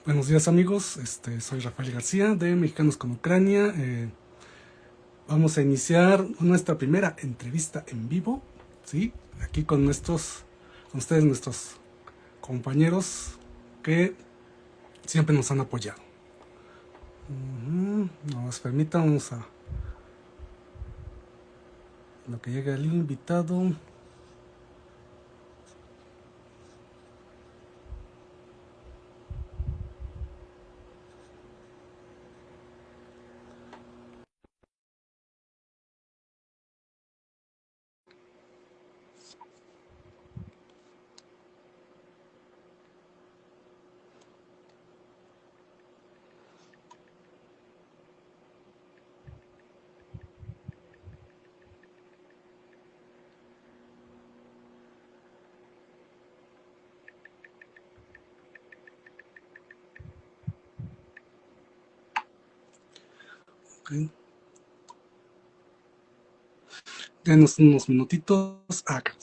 Buenos días amigos, soy Rafael García de Mexicanos con Ucrania. Vamos a iniciar nuestra primera entrevista en vivo, ¿sí? Aquí con ustedes, nuestros compañeros que siempre nos han apoyado. Nos permitan, vamos a lo que llega el invitado. Okay. Denos unos minutitos. Acá.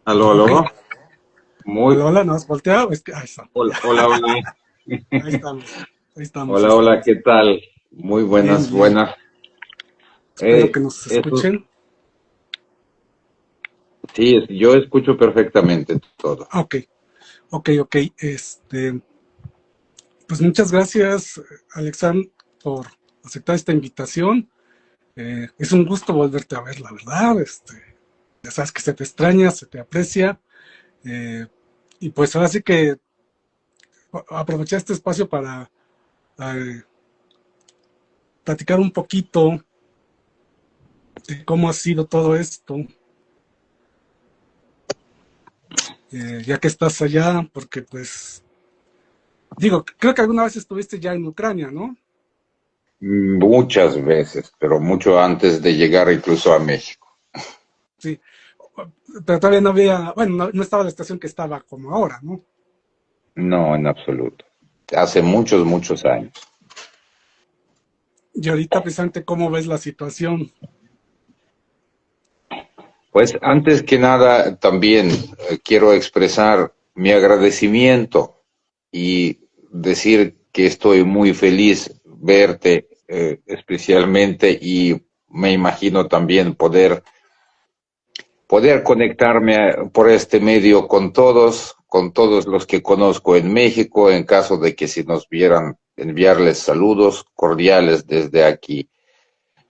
Aló, Ok. aló. Muy, Hola, hola, ¿nos has volteado? Ahí está. hola, hola, hola. Ahí estamos. Ahí estamos, ahí Hola, hola, estamos. ¿qué tal? Muy Bien, buenas, bien. buenas. Espero que nos Eso, escuchen. sí, yo escucho perfectamente todo. Ok, ok. Pues muchas gracias, Alexandre, por aceptar esta invitación. Es un gusto volverte a ver, la verdad. Ya sabes que se te extraña, se te aprecia. eh, y pues ahora sí que aproveché este espacio para eh, platicar un poquito de cómo ha sido todo esto, ya que estás allá, porque pues, digo, creo que alguna vez estuviste ya en Ucrania, ¿no? Muchas veces, pero mucho antes de llegar incluso a México. Sí, pero todavía no había, bueno, no estaba la estación que estaba como ahora, ¿no? No, en absoluto. Hace muchos, muchos años. Y ahorita precisamente cómo ves la situación. Pues antes que nada, también quiero expresar mi agradecimiento y decir que estoy muy feliz verte especialmente y me imagino también poder conectarme por este medio con todos los que conozco en México, en caso de que si nos vieran enviarles saludos cordiales desde aquí.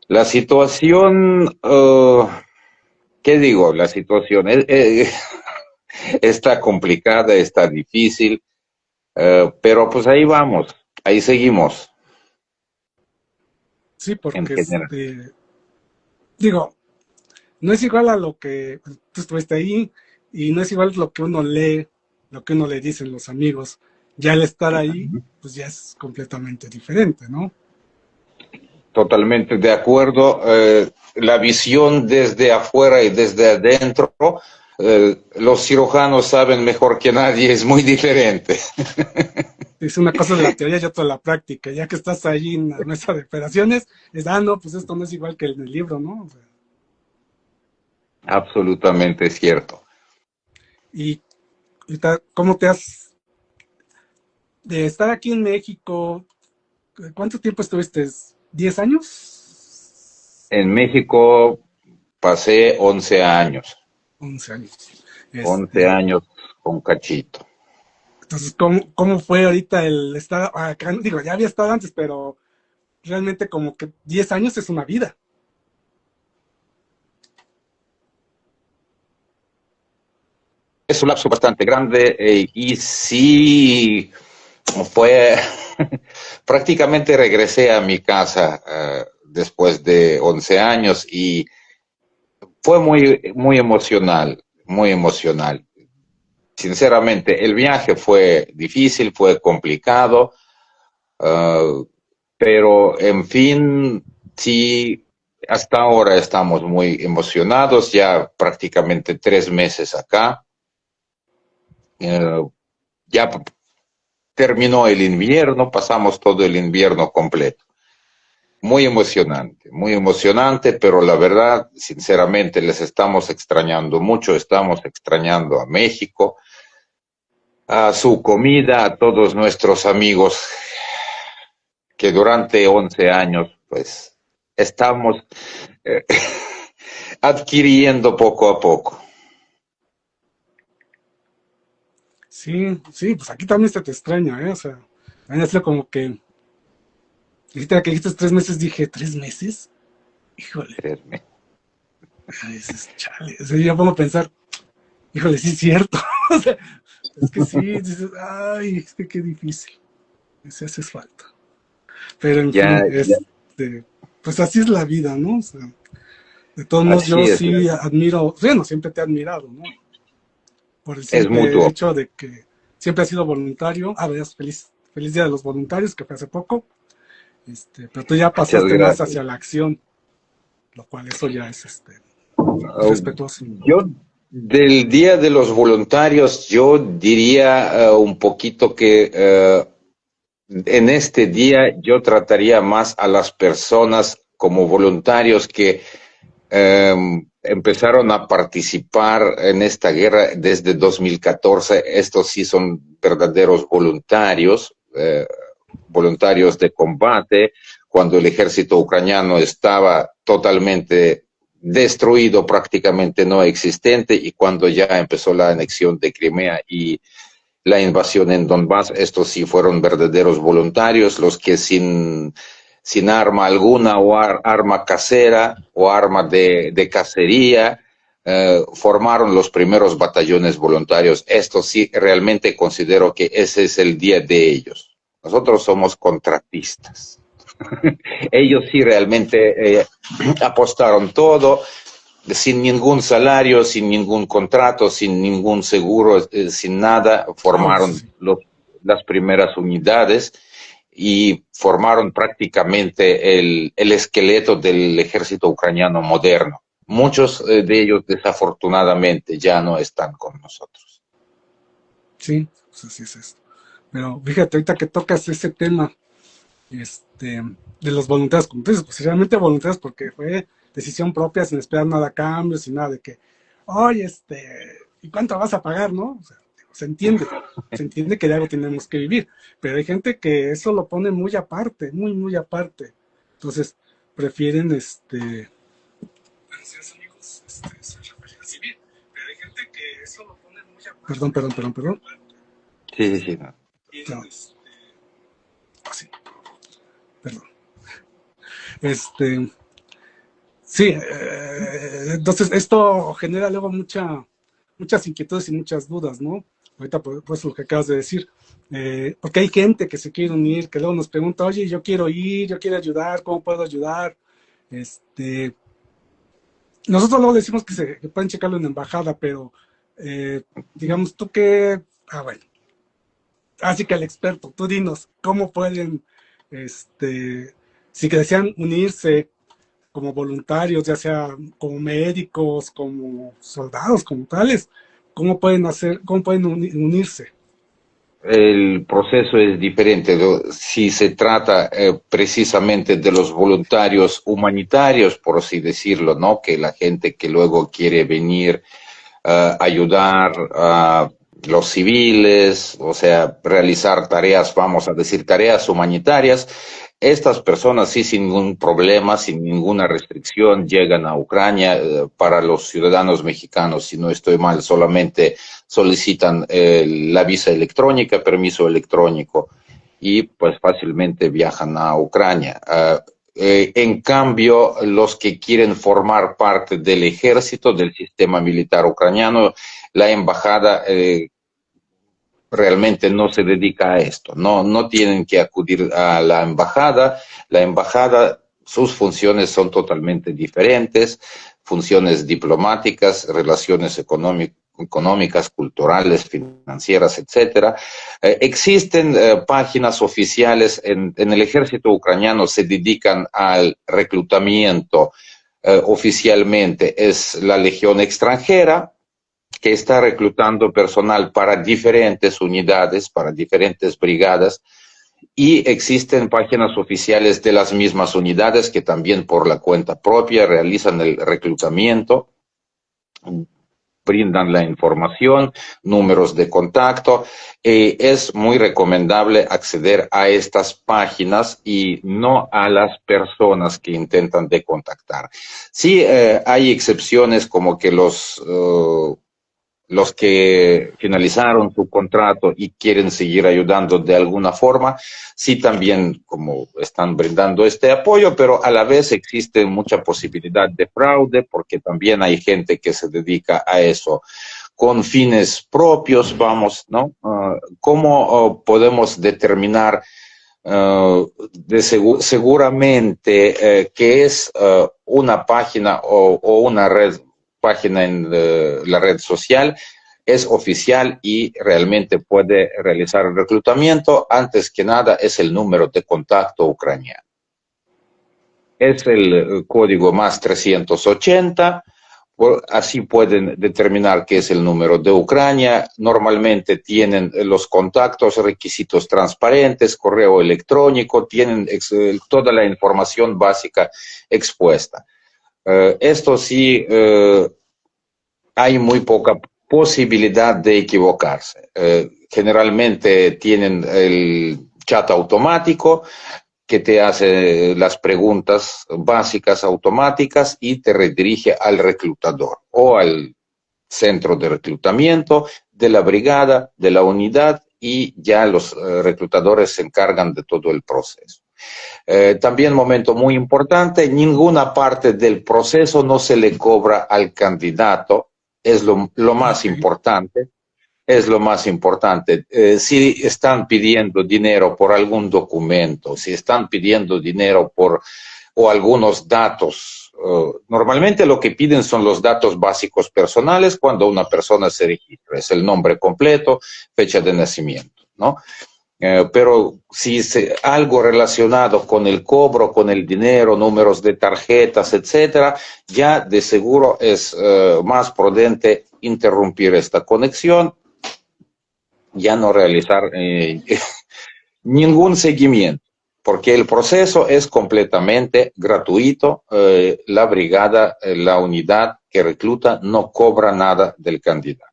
La situación, ¿qué digo? La situación está complicada, está difícil, pero pues ahí vamos, ahí seguimos Sí, en porque general. digo, no es igual a lo que tú estuviste ahí y no es igual lo que uno lee, lo que uno le dicen los amigos. Ya al estar ahí, pues ya es completamente diferente, ¿no? Totalmente de acuerdo. La visión desde afuera y desde adentro, los cirujanos saben mejor que nadie, es muy diferente. Es una cosa de la teoría y otra de la práctica. Ya que estás ahí en la mesa de operaciones, no, pues esto no es igual que en el libro, ¿no? O sea, Absolutamente cierto. y ahorita, ¿cómo te has, de estar aquí en México, cuánto tiempo estuviste? ¿10 años? En México pasé 11 años, 11 años. 11 años con cachito. Entonces, ¿cómo fue ahorita el estar acá? Digo, ya había estado antes, pero realmente como que 10 años es una vida. Es un lapso bastante grande y sí fue, prácticamente regresé a mi casa después de 11 años y fue muy emocional, muy emocional. Sinceramente, el viaje fue difícil, fue complicado, uh, pero en fin, sí, hasta ahora estamos muy emocionados, ya prácticamente 3 meses acá. Uh, ya terminó el invierno, pasamos todo el invierno completo. Muy emocionante, pero la verdad, sinceramente, les estamos extrañando mucho, estamos extrañando a México. a su comida, a todos nuestros amigos que durante 11 años, pues, estamos eh, adquiriendo poco a poco. Sí, sí, pues aquí también se te extraña, ¿eh? O sea, a mí ha sido como que, ahorita que dijiste 3 meses, dije, ¿3 meses? Híjole, Créeme. a veces, chale, o sea, yo pongo a pensar, híjole, sí es cierto, o sea, es que sí, dices, ay, es que qué difícil, se hace falta. Pero en Ya, fin, ya, pues así es la vida, ¿no? O sea, de todos modos, así yo es, sí admiro, bueno, siempre te he admirado, ¿no? Por el es simple mutuo. hecho de que siempre has sido voluntario. Ah, veas, feliz Día de los Voluntarios, que fue hace poco. Pero tú ya Muchas pasaste más gracias. hacia la acción, lo cual eso ya es Uh, respetuoso. yo, del Día de los Voluntarios, yo diría un poquito que en este día yo trataría más a las personas como voluntarios que empezaron a participar en esta guerra desde 2014. Estos sí son verdaderos voluntarios, voluntarios de combate, cuando el ejército ucraniano estaba totalmente destruido, prácticamente no existente, y cuando ya empezó la anexión de Crimea y la invasión en Donbass, estos sí fueron verdaderos voluntarios, los que sin arma alguna o arma casera o arma de cacería, formaron los primeros batallones voluntarios. Esto sí, realmente considero que ese es el día de ellos. Nosotros somos contratistas. Ellos sí realmente apostaron todo, sin ningún salario, sin ningún contrato, sin ningún seguro, sin nada, Ah, eso formaron sí. las primeras unidades y formaron prácticamente el esqueleto del ejército ucraniano moderno. Muchos de ellos desafortunadamente ya no están con nosotros. Sí, pues así es esto. Pero fíjate, ahorita que tocas ese tema, de los voluntarios, como tú dices, pues realmente voluntarios porque fue decisión propia, sin esperar nada a cambio, sin nada de que, oye, ¿y cuánto vas a pagar, no? O sea, se entiende que de algo tenemos que vivir, pero hay gente que eso lo pone muy aparte, muy, muy aparte. Entonces, prefieren, perdón. Sí, sí, sí. No. No, así, perdón. Este, Sí, entonces esto genera luego muchas inquietudes y muchas dudas, ¿no? Ahorita por eso lo que acabas de decir, porque hay gente que se quiere unir, que luego nos pregunta, oye, yo quiero ir, yo quiero ayudar, ¿cómo puedo ayudar? Este, Nosotros luego decimos que pueden checarlo en la embajada, pero digamos tú que, bueno, así que el experto, tú dinos, ¿cómo pueden, si que desean unirse, como voluntarios, ya sea como médicos, como soldados, como tales, cómo pueden unirse? El proceso es diferente. Si se trata precisamente de los voluntarios humanitarios, por así decirlo, ¿no? Que la gente que luego quiere venir ayudar a los civiles, o sea, realizar tareas, vamos a decir, tareas humanitarias. Estas personas sí, sin ningún problema, sin ninguna restricción, llegan a Ucrania. Para los ciudadanos mexicanos, si no estoy mal, solamente solicitan la visa electrónica, permiso electrónico, y pues fácilmente viajan a Ucrania. En cambio, los que quieren formar parte del ejército, del sistema militar ucraniano, la embajada realmente no se dedica a esto. No tienen que acudir a la embajada, sus funciones son totalmente diferentes, funciones diplomáticas, relaciones económicas, culturales, financieras, etcétera. Existen páginas oficiales en el ejército ucraniano, se dedican al reclutamiento oficialmente, es la Legión extranjera, que está reclutando personal para diferentes unidades, para diferentes brigadas, y existen páginas oficiales de las mismas unidades que también por la cuenta propia realizan el reclutamiento. brindan la información, números de contacto. Es muy recomendable acceder a estas páginas y no a las personas que intentan de contactar. Sí, hay excepciones como que los que finalizaron su contrato y quieren seguir ayudando de alguna forma, sí también como están brindando este apoyo, pero a la vez existe mucha posibilidad de fraude porque también hay gente que se dedica a eso con fines propios, vamos, ¿no? ¿Cómo podemos determinar seguramente que es una página o una página en la red social es oficial y realmente puede realizar el reclutamiento? Antes que nada es el número de contacto ucraniano. Es el código más 380. Así pueden determinar qué es el número de Ucrania. Normalmente tienen los contactos, requisitos transparentes, correo electrónico, tienen toda la información básica expuesta. Esto sí, hay muy poca posibilidad de equivocarse. Generalmente tienen el chat automático que te hace las preguntas básicas automáticas y te redirige al reclutador o al centro de reclutamiento de la brigada, de la unidad, y ya los reclutadores se encargan de todo el proceso. También momento muy importante, ninguna parte del proceso no se le cobra al candidato, es lo más importante. Es lo más importante. Si están pidiendo dinero por algún documento, si están pidiendo dinero por o algunos datos, normalmente lo que piden son los datos básicos personales cuando una persona se registra. Es el nombre completo, fecha de nacimiento, ¿no? Pero si algo relacionado con el cobro, con el dinero, números de tarjetas, etcétera, ya de seguro es más prudente interrumpir esta conexión, ya no realizar ningún seguimiento, porque el proceso es completamente gratuito. La brigada, la unidad que recluta no cobra nada del candidato.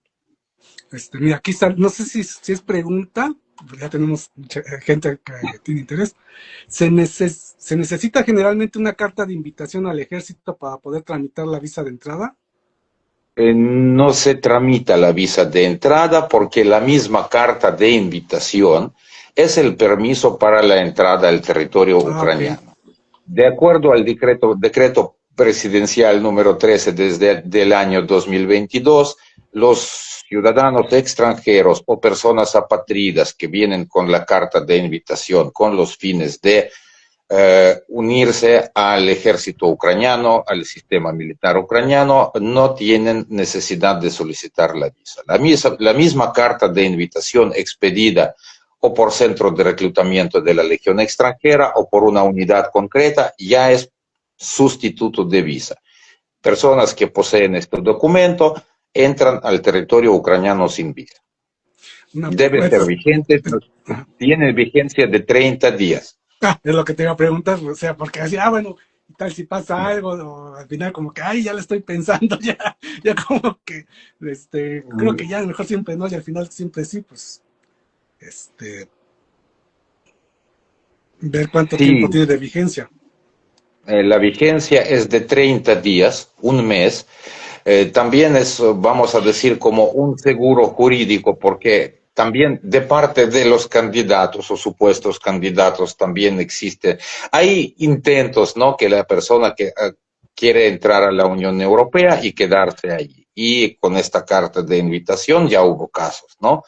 Mira, aquí está, no sé si es pregunta, ya tenemos mucha gente que tiene interés. ¿Se necesita generalmente una carta de invitación al ejército para poder tramitar la visa de entrada? No se tramita la visa de entrada porque la misma carta de invitación es el permiso para la entrada al territorio ucraniano. Okay. De acuerdo al decreto presidencial número 13 desde el año 2022, los ciudadanos extranjeros o personas apátridas que vienen con la carta de invitación con los fines de unirse al ejército ucraniano, al sistema militar ucraniano, no tienen necesidad de solicitar la visa. La misma carta de invitación expedida o por centro de reclutamiento de la Legión extranjera o por una unidad concreta ya es sustituto de visa. Personas que poseen este documento entran al territorio ucraniano sin visa. Debe ser vigente, tiene vigencia de 30 días. Es lo que te iba a preguntar, o sea, porque así, bueno, y tal si pasa algo, o al final como que, ya le estoy pensando, ya como que, creo que ya mejor siempre no, y al final siempre sí, pues, ver cuánto tiempo tiene de vigencia. La vigencia es de 30 días, un mes. También es, vamos a decir, como un seguro jurídico, porque también de parte de los candidatos o supuestos candidatos también existe. Hay intentos, ¿no? Que la persona que quiere entrar a la Unión Europea y quedarse ahí. Y con esta carta de invitación ya hubo casos, ¿no?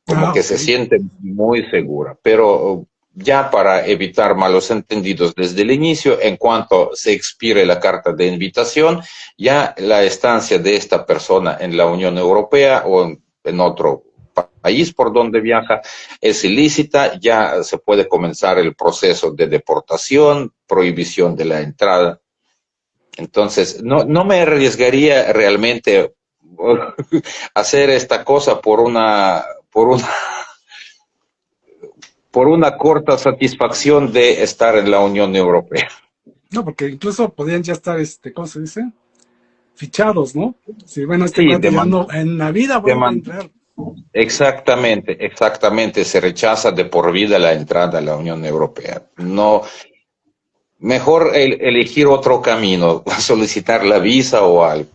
Como que se siente muy segura. Pero ya para evitar malos entendidos desde el inicio, en cuanto se expire la carta de invitación, ya la estancia de esta persona en la Unión Europea o en otro país por donde viaja es ilícita, ya se puede comenzar el proceso de deportación, prohibición de la entrada. Entonces, no me arriesgaría realmente a hacer esta cosa por una corta satisfacción de estar en la Unión Europea. No, porque incluso podrían ya estar, ¿cómo se dice? fichados, ¿no? Sí, bueno, este Sí, cuate ya no, en la vida de vuelve a man- entrar. exactamente, exactamente. Se rechaza de por vida la entrada a la Unión Europea. No, mejor elegir otro camino, solicitar la visa o algo.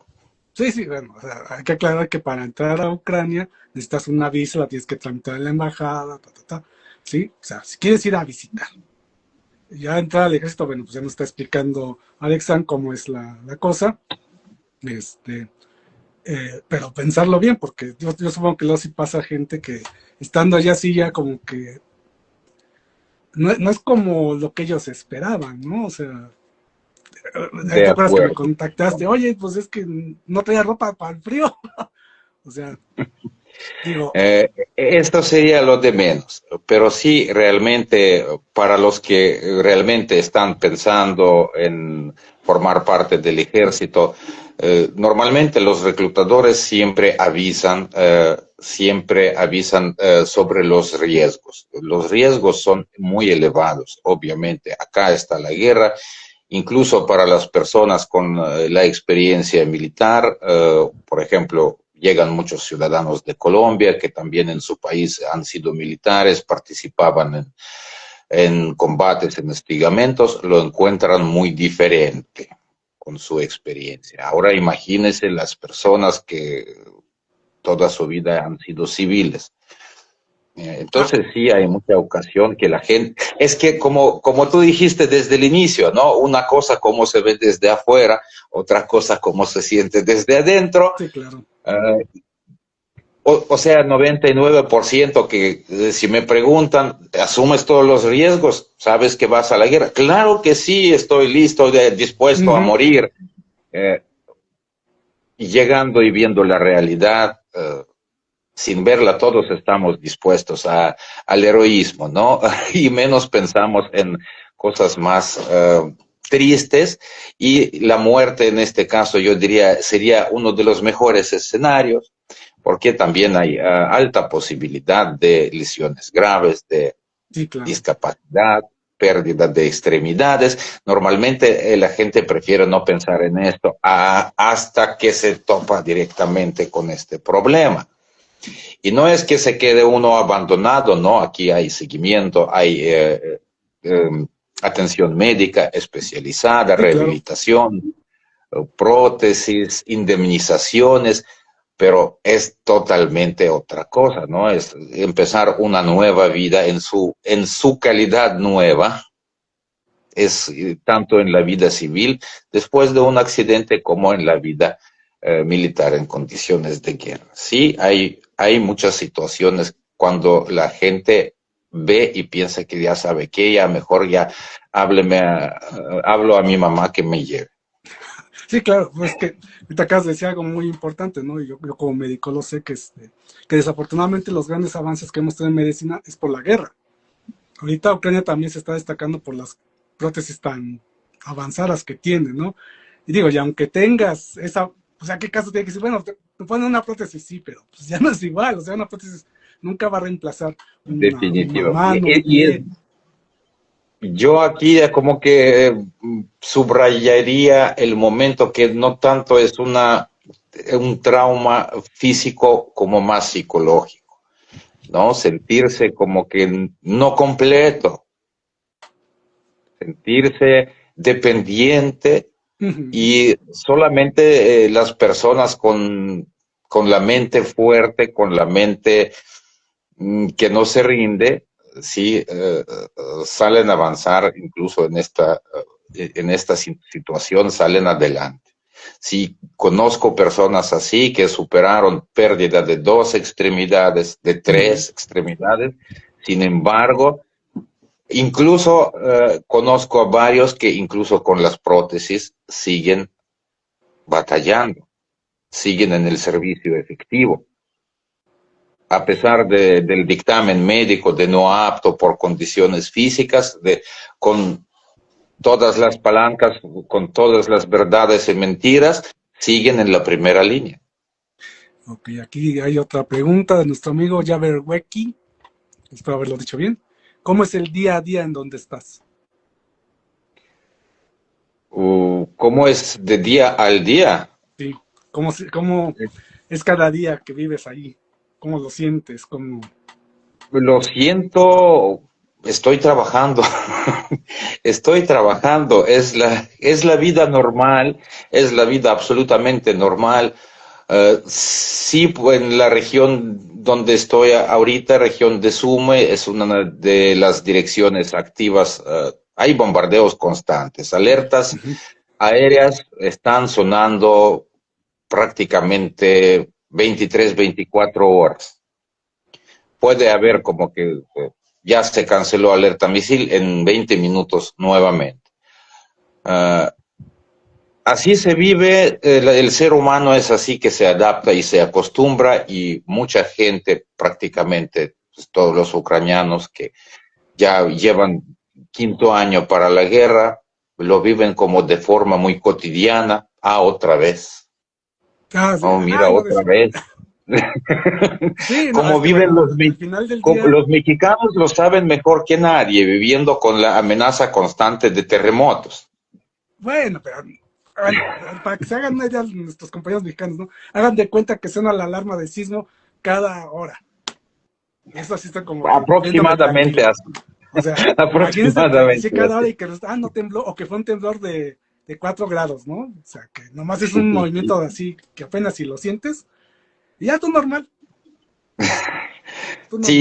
Sí, sí, bueno, o sea, hay que aclarar que para entrar a Ucrania necesitas una visa, la tienes que tramitar en la embajada, ¿sí? O sea, si quieres ir a visitar, ya entrar al ejército, bueno, pues ya nos está explicando Alexan cómo es la cosa, este, pero pensarlo bien, porque yo supongo que luego sí pasa gente que estando allá sí ya como que no es como lo que ellos esperaban, ¿no? O sea, ahí De te acuerdas que me acuerdo. contactaste, oye, pues es que no traía ropa para el frío, o sea, digo, Esto sería lo de menos, pero sí realmente para los que realmente están pensando en formar parte del ejército, normalmente los reclutadores siempre avisan sobre los riesgos. Los riesgos son muy elevados, obviamente. Acá está la guerra. Incluso para las personas con la experiencia militar, por ejemplo, llegan muchos ciudadanos de Colombia que también en su país han sido militares, participaban en combates, en hostigamientos, lo encuentran muy diferente con su experiencia. Ahora imagínense las personas que toda su vida han sido civiles. ah, Entonces sí hay mucha ocasión que la gente, es que como tú dijiste desde el inicio, ¿no? Una cosa como se ve desde afuera, otra cosa como se siente desde adentro. sí, claro. Uh, o sea, 99% que si me preguntan, ¿asumes todos los riesgos? ¿Sabes que vas a la guerra? Claro que sí, estoy listo, dispuesto a Ujú. morir. Eh, y llegando y viendo la realidad, sin verla todos estamos dispuestos al heroísmo, ¿no? Y menos pensamos en cosas más tristes y la muerte en este caso yo diría sería uno de los mejores escenarios porque también hay alta posibilidad de lesiones graves, de Sí, claro. discapacidad, pérdida de extremidades. Normalmente la gente prefiere no pensar en esto hasta que se topa directamente con este problema. Y no es que se quede uno abandonado, no, aquí hay seguimiento, hay atención médica especializada, Sí, claro. rehabilitación, prótesis, indemnizaciones, pero es totalmente otra cosa, ¿no? Es empezar una nueva vida en su calidad nueva, es tanto en la vida civil después de un accidente como en la vida militar en condiciones de guerra. Sí, hay muchas situaciones cuando la gente ve y piensa que ya sabe que ya mejor ya hablo a mi mamá que me lleve. Sí, claro, pues que ahorita acabas de decir algo muy importante, ¿no? Y yo como médico lo sé que desafortunadamente los grandes avances que hemos tenido en medicina es por la guerra. Ahorita Ucrania también se está destacando por las prótesis tan avanzadas que tiene, ¿no? Y digo, y aunque tengas esa, o sea, ¿qué caso tiene que decir? Bueno, te ponen una prótesis, sí, pero pues ya no es igual, o sea, una prótesis nunca va a reemplazar una Definitivo. mano, un pie. Yo aquí como que subrayaría el momento que no tanto es un trauma físico como más psicológico, ¿no? Sentirse como que no completo, sentirse dependiente Ujú. y solamente las personas con la mente fuerte, con la mente que no se rinde, sí salen a avanzar incluso en esta situación, salen adelante. Sí, conozco personas así que superaron pérdida de 2 extremidades, de Ujú. 3 extremidades. Sin embargo, incluso conozco a varios que incluso con las prótesis siguen batallando, siguen en el servicio efectivo a pesar del dictamen médico de no apto por condiciones físicas, con todas las palancas, con todas las verdades y mentiras, siguen en la primera línea. Ok, aquí hay otra pregunta de nuestro amigo Javer Weki. Espero haberlo dicho bien. ¿Cómo es el día a día en donde estás? ¿Cómo es de día al día? Sí, cómo es cada día que vives ahí, cómo lo sientes, cómo... Lo siento, estoy trabajando, estoy trabajando, es la vida normal, es la vida absolutamente normal. Sí, pues, en la región donde estoy ahorita, región de Sume, es una de las direcciones activas. Hay bombardeos constantes, alertas Ujú. aéreas están sonando prácticamente 23, 24 horas. Puede haber como que ya se canceló alerta misil en 20 minutos nuevamente. Uh, Así se vive, el ser humano es así que se adapta y se acostumbra y mucha gente, prácticamente pues, todos los ucranianos que ya llevan quinto año para la guerra, lo viven como de forma muy cotidiana. Ah, otra vez. Ah, sí, Oh, mira, ay, no otra vez. sí, no, es Como que viven bueno, al final del día, los mexicanos lo saben mejor que nadie, viviendo con la amenaza constante de terremotos. bueno, pero bueno, para que se hagan una idea nuestros compañeros mexicanos, ¿no? Hagan de cuenta que suena la alarma de sismo cada hora. Y eso así está como que viéndome Aproximadamente tranquilo. así. O sea, imagínense que así Aproximadamente cada hora así. y que no tembló, o que fue un temblor de 4 grados, ¿no? O sea, que nomás es un movimiento así que apenas si lo sientes, y ya tú Sí, normal,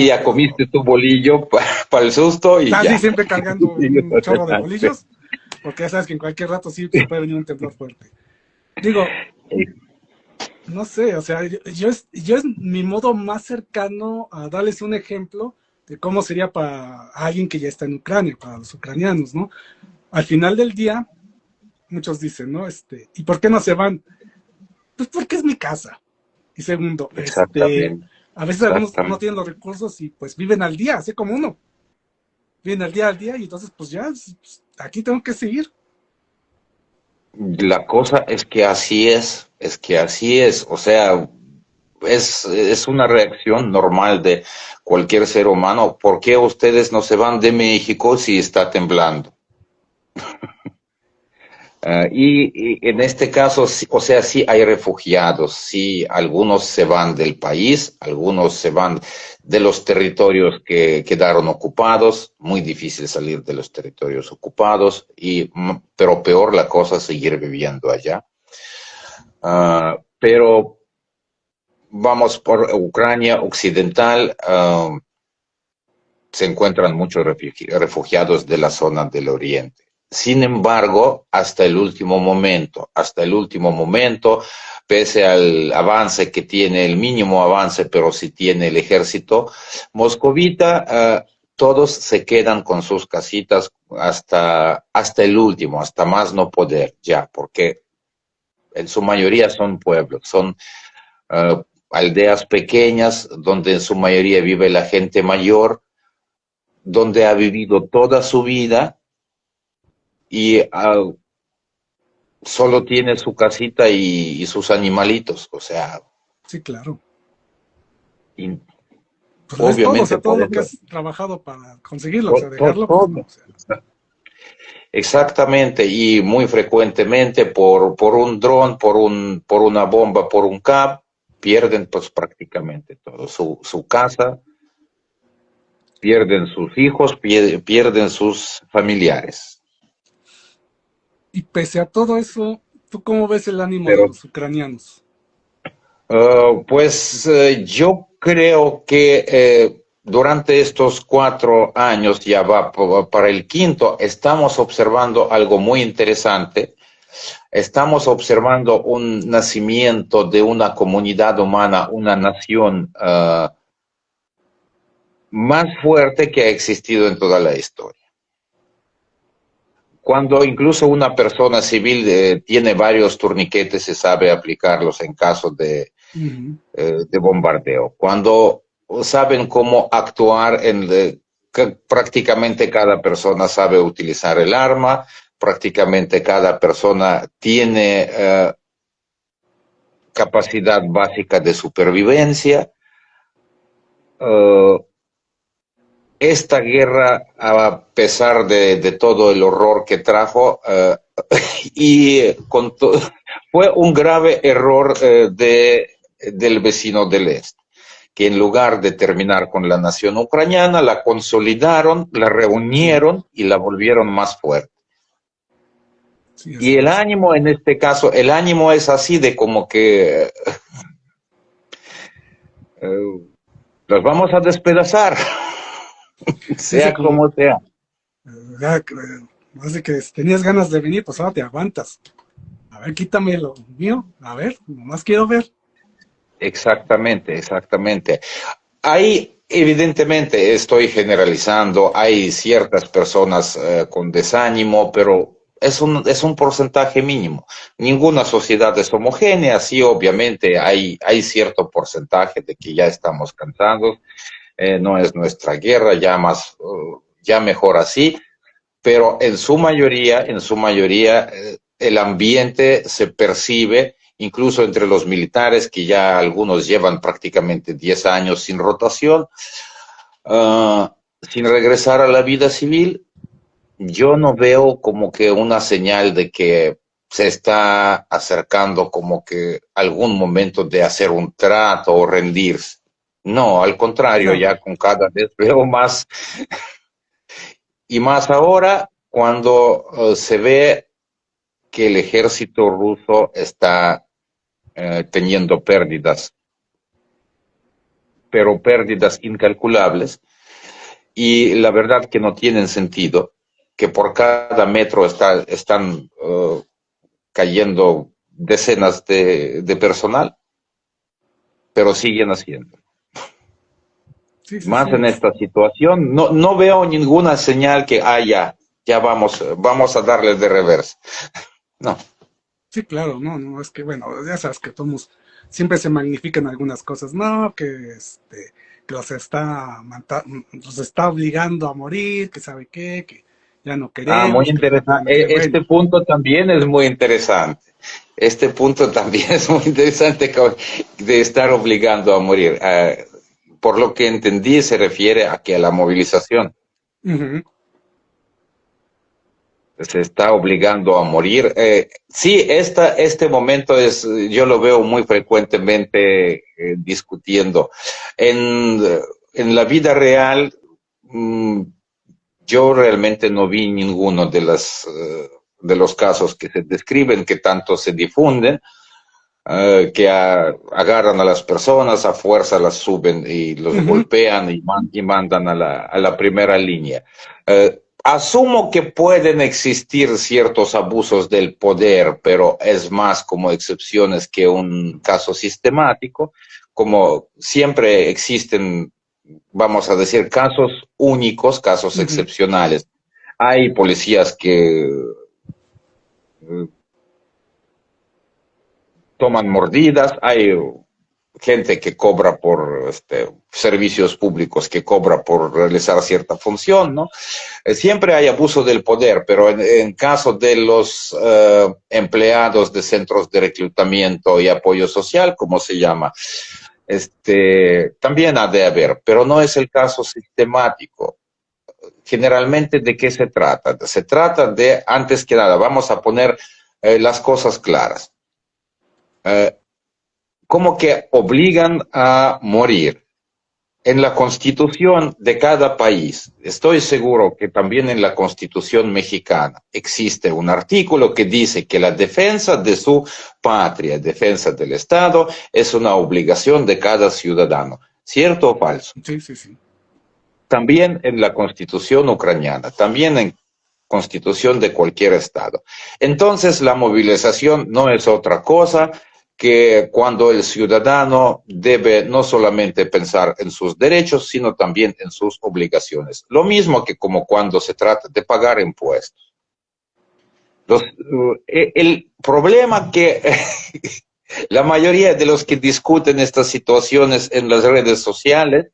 ya pero comiste tu bolillo para el susto y así ya. siempre cargando un chorro de Adelante. bolillos, porque ya sabes que en cualquier rato sí se puede venir un temblor fuerte. Digo, no sé, o sea, yo es mi modo más cercano a darles un ejemplo de cómo sería para alguien que ya está en Ucrania, para los ucranianos, ¿no? Al final del día, muchos dicen, ¿no? ¿Y por qué no se van? Pues porque es mi casa. Y segundo, Exactamente, a veces algunos no exactamente. tienen los recursos y pues viven al día, así como uno. Viven al día y entonces pues ya, pues, aquí tengo que seguir. La cosa es que así es, o sea, es una reacción normal de cualquier ser humano. ¿Por qué ustedes no se van de México si está temblando? Y en este caso, o sea, sí hay refugiados, sí, algunos se van del país, algunos se van de los territorios que quedaron ocupados, muy difícil salir de los territorios ocupados, pero peor la cosa es seguir viviendo allá. Pero vamos por Ucrania occidental, se encuentran muchos refugiados de la zona del oriente. Sin embargo, hasta el último momento, pese al avance que tiene, el mínimo avance, pero sí tiene el ejército moscovita, todos se quedan con sus casitas hasta el último, hasta más no poder ya, porque en su mayoría son pueblos, son aldeas pequeñas donde en su mayoría vive la gente mayor, donde ha vivido toda su vida y solo tiene su casita y sus animalitos, o sea, Sí, claro. y Pues ves todo, o obviamente sea, todo por lo que eso, has trabajado para conseguirlo, o sea, dejarlo, pues no, todo, o sea, exactamente, y muy frecuentemente por un dron, por una bomba, por un cab, pierden pues prácticamente todo, su casa, pierden sus hijos, pierden sus familiares. y pese a todo eso, ¿tú cómo ves el ánimo de Pero los ucranianos? Pues yo creo que durante estos 4 años, ya va para el quinto, estamos observando algo muy interesante. Estamos observando un nacimiento de una comunidad humana, una nación más fuerte que ha existido en toda la historia. Cuando incluso una persona civil tiene varios turniquetes y sabe aplicarlos en caso Ujú. de bombardeo. Cuando saben cómo actuar que prácticamente cada persona sabe utilizar el arma, prácticamente cada persona tiene capacidad básica de supervivencia. Uh, esta guerra, a pesar de todo el horror que trajo, y fue un grave error del vecino del este, que en lugar de terminar con la nación ucraniana, la consolidaron, la Sí, reunieron y la volvieron más fuerte. sí, Y así el es. ánimo en este caso, el ánimo es así de como que los vamos a despedazar, Dice sea como, como sea. ya, así que si tenías ganas de venir, pues ahora te aguantas. A ver, quítame lo mío. A ver, nomás quiero ver. Exactamente, exactamente. Hay, evidentemente, estoy generalizando, hay ciertas personas con desánimo, pero es un porcentaje mínimo. Ninguna sociedad es homogénea, sí, obviamente hay cierto porcentaje de que ya estamos cansados, no es nuestra guerra, ya más, ya mejor así, pero en su mayoría, el ambiente se percibe, incluso entre los militares, que ya algunos llevan prácticamente 10 años sin rotación, sin regresar a la vida civil, yo no veo como que una señal de que se está acercando como que algún momento de hacer un trato o rendirse. No, al contrario, Claro, ya con cada vez veo más y más ahora cuando se ve que el ejército ruso está teniendo pérdidas, pero pérdidas incalculables, y la verdad que no tienen sentido, que por cada metro están cayendo decenas de personal, pero siguen haciendo. sí, sí, Más sí. en esta situación, no veo ninguna señal que haya, ya vamos a darles de reversa. No. Sí, claro, no, no, es que bueno, ya sabes que todos siempre se magnifican algunas cosas, no, que los está obligando a morir, que sabe qué, que ya no Ah, muy queremos, que les interesante. matan a bueno, Este punto también es muy interesante. Este punto también es muy interesante de estar obligando a morir. Por lo que entendí, se refiere a que a la movilización ujú, se está obligando a morir. Sí, este momento es, yo lo veo muy frecuentemente discutiendo. En, en la vida real, mmm, yo realmente no vi ninguno de los casos que se describen, que tanto se difunden, que agarran a las personas, a fuerza las suben y los ujú, golpean y mandan a la primera línea. Asumo que pueden existir ciertos abusos del poder, pero es más como excepciones que un caso sistemático, como siempre existen, vamos a decir, casos únicos, casos ujú. excepcionales. Hay policías que toman mordidas, hay gente que cobra por servicios públicos, que cobra por realizar cierta función, ¿no? Siempre hay abuso del poder, pero en caso de los empleados de centros de reclutamiento y apoyo social, como se llama, también ha de haber, pero no es el caso sistemático. Generalmente, ¿de qué se trata? Se trata de, antes que nada, vamos a poner las cosas claras. Eh, Como que obligan a morir. En la constitución de cada país, estoy seguro que también en la constitución mexicana existe un artículo que dice que la defensa de su patria, defensa del Estado, es una obligación de cada ciudadano. ¿Cierto o falso? Sí, sí, sí. También en la constitución ucraniana, también en constitución de cualquier estado. Entonces, la movilización no es otra cosa que cuando el ciudadano debe no solamente pensar en sus derechos, sino también en sus obligaciones. Lo mismo que como cuando se trata de pagar impuestos. El problema que la mayoría de los que discuten estas situaciones en las redes sociales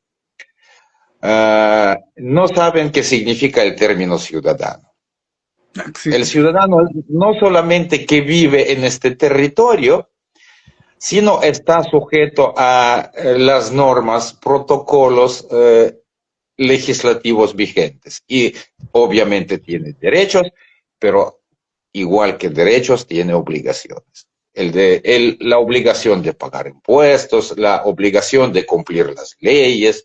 no saben qué significa el término ciudadano. Sí, El ciudadano no solamente que vive en este territorio, sino está sujeto a las normas, protocolos legislativos vigentes y obviamente tiene derechos, pero igual que derechos, tiene obligaciones. La obligación de pagar impuestos, la obligación de cumplir las leyes,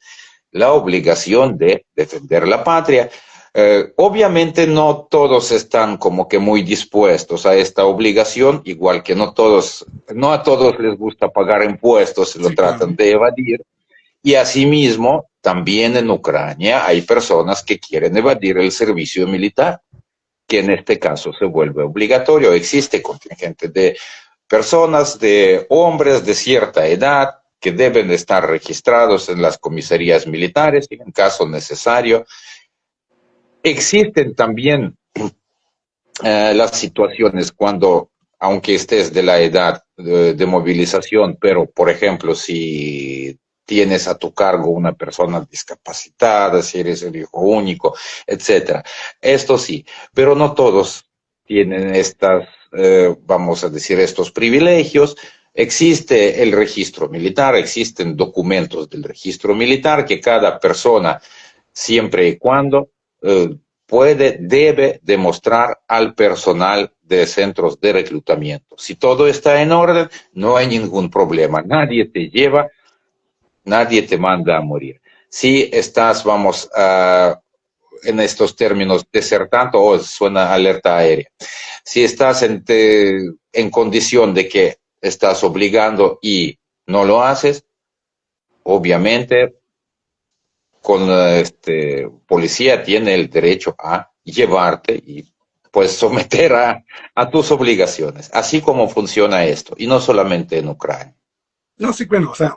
la obligación de defender la patria. Obviamente no todos están como que muy dispuestos a esta obligación, igual que no a todos les gusta pagar impuestos, lo Sí, tratan claro. de evadir. Y asimismo, también en Ucrania hay personas que quieren evadir el servicio militar, que en este caso se vuelve obligatorio. Existe contingente de personas, de hombres de cierta edad, que deben estar registrados en las comisarías militares y en caso necesario. Existen también las situaciones cuando, aunque estés de la edad de movilización, pero por ejemplo, si tienes a tu cargo una persona discapacitada, si eres el hijo único, etcétera. Esto sí, pero no todos tienen vamos a decir, estos privilegios. Existe el registro militar, existen documentos del registro militar que cada persona, siempre y cuando debe demostrar al personal de centros de reclutamiento. Si todo está en orden, no hay ningún problema. Nadie te lleva, nadie te manda a morir. Si estás, en estos términos, desertando, suena alerta aérea. Si estás en condición de que estás obligando y no lo haces, obviamente con policía tiene el derecho a llevarte y pues someter a tus obligaciones. Así como funciona esto, y no solamente en Ucrania. No, sí, bueno, o sea,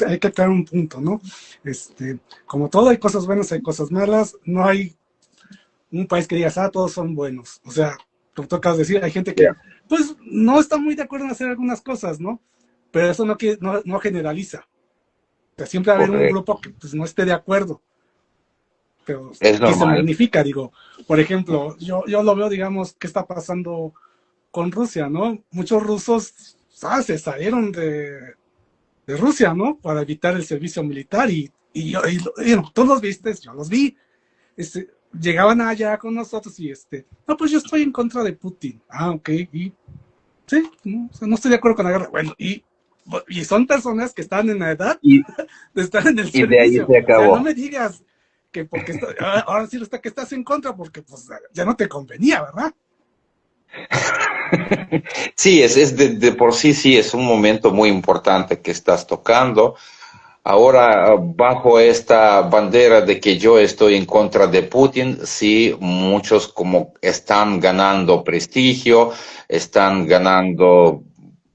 hay que aclarar un punto, ¿no? Como todo, hay cosas buenas, hay cosas malas, no hay un país que digas, todos son buenos. O sea, como tú acabas de decir, hay gente que, Yeah. pues, no está muy de acuerdo en hacer algunas cosas, ¿no? Pero eso no generaliza. O sea, siempre va a haber un Correcto. grupo que pues, no esté de acuerdo, pero Es y se normal. magnifica, digo. Por ejemplo, yo lo veo, digamos, qué está pasando con Rusia, ¿no? Muchos rusos, se salieron de Rusia, ¿no? Para evitar el servicio militar no, tú los viste, yo los vi. Llegaban allá con nosotros y no, pues yo estoy en contra de Putin. Ok, y sí, no, o sea, no estoy de acuerdo con la guerra. Bueno, y son personas que están en la edad Y, de estar en el y de ahí servicio. se O sea, no acabó. me digas que porque ahora sí está que estás en contra porque pues ya no te convenía, ¿verdad? Sí, es de por sí, sí, es un momento muy importante que estás tocando. Ahora, bajo esta bandera de que yo estoy en contra de Putin, sí, muchos como están ganando prestigio, están ganando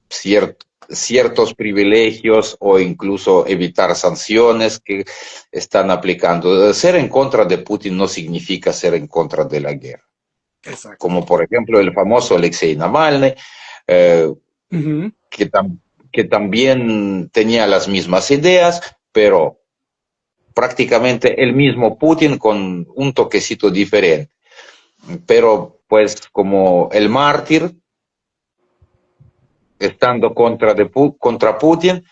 ciertos privilegios o incluso evitar sanciones que están aplicando. Ser en contra de Putin no significa ser en contra de la guerra. Exacto. Como por ejemplo el famoso Alexei Navalny, eh, Ujú. que, que también tenía las mismas ideas, pero prácticamente el mismo Putin con un toquecito diferente. Pero pues como el mártir, estando contra Putin,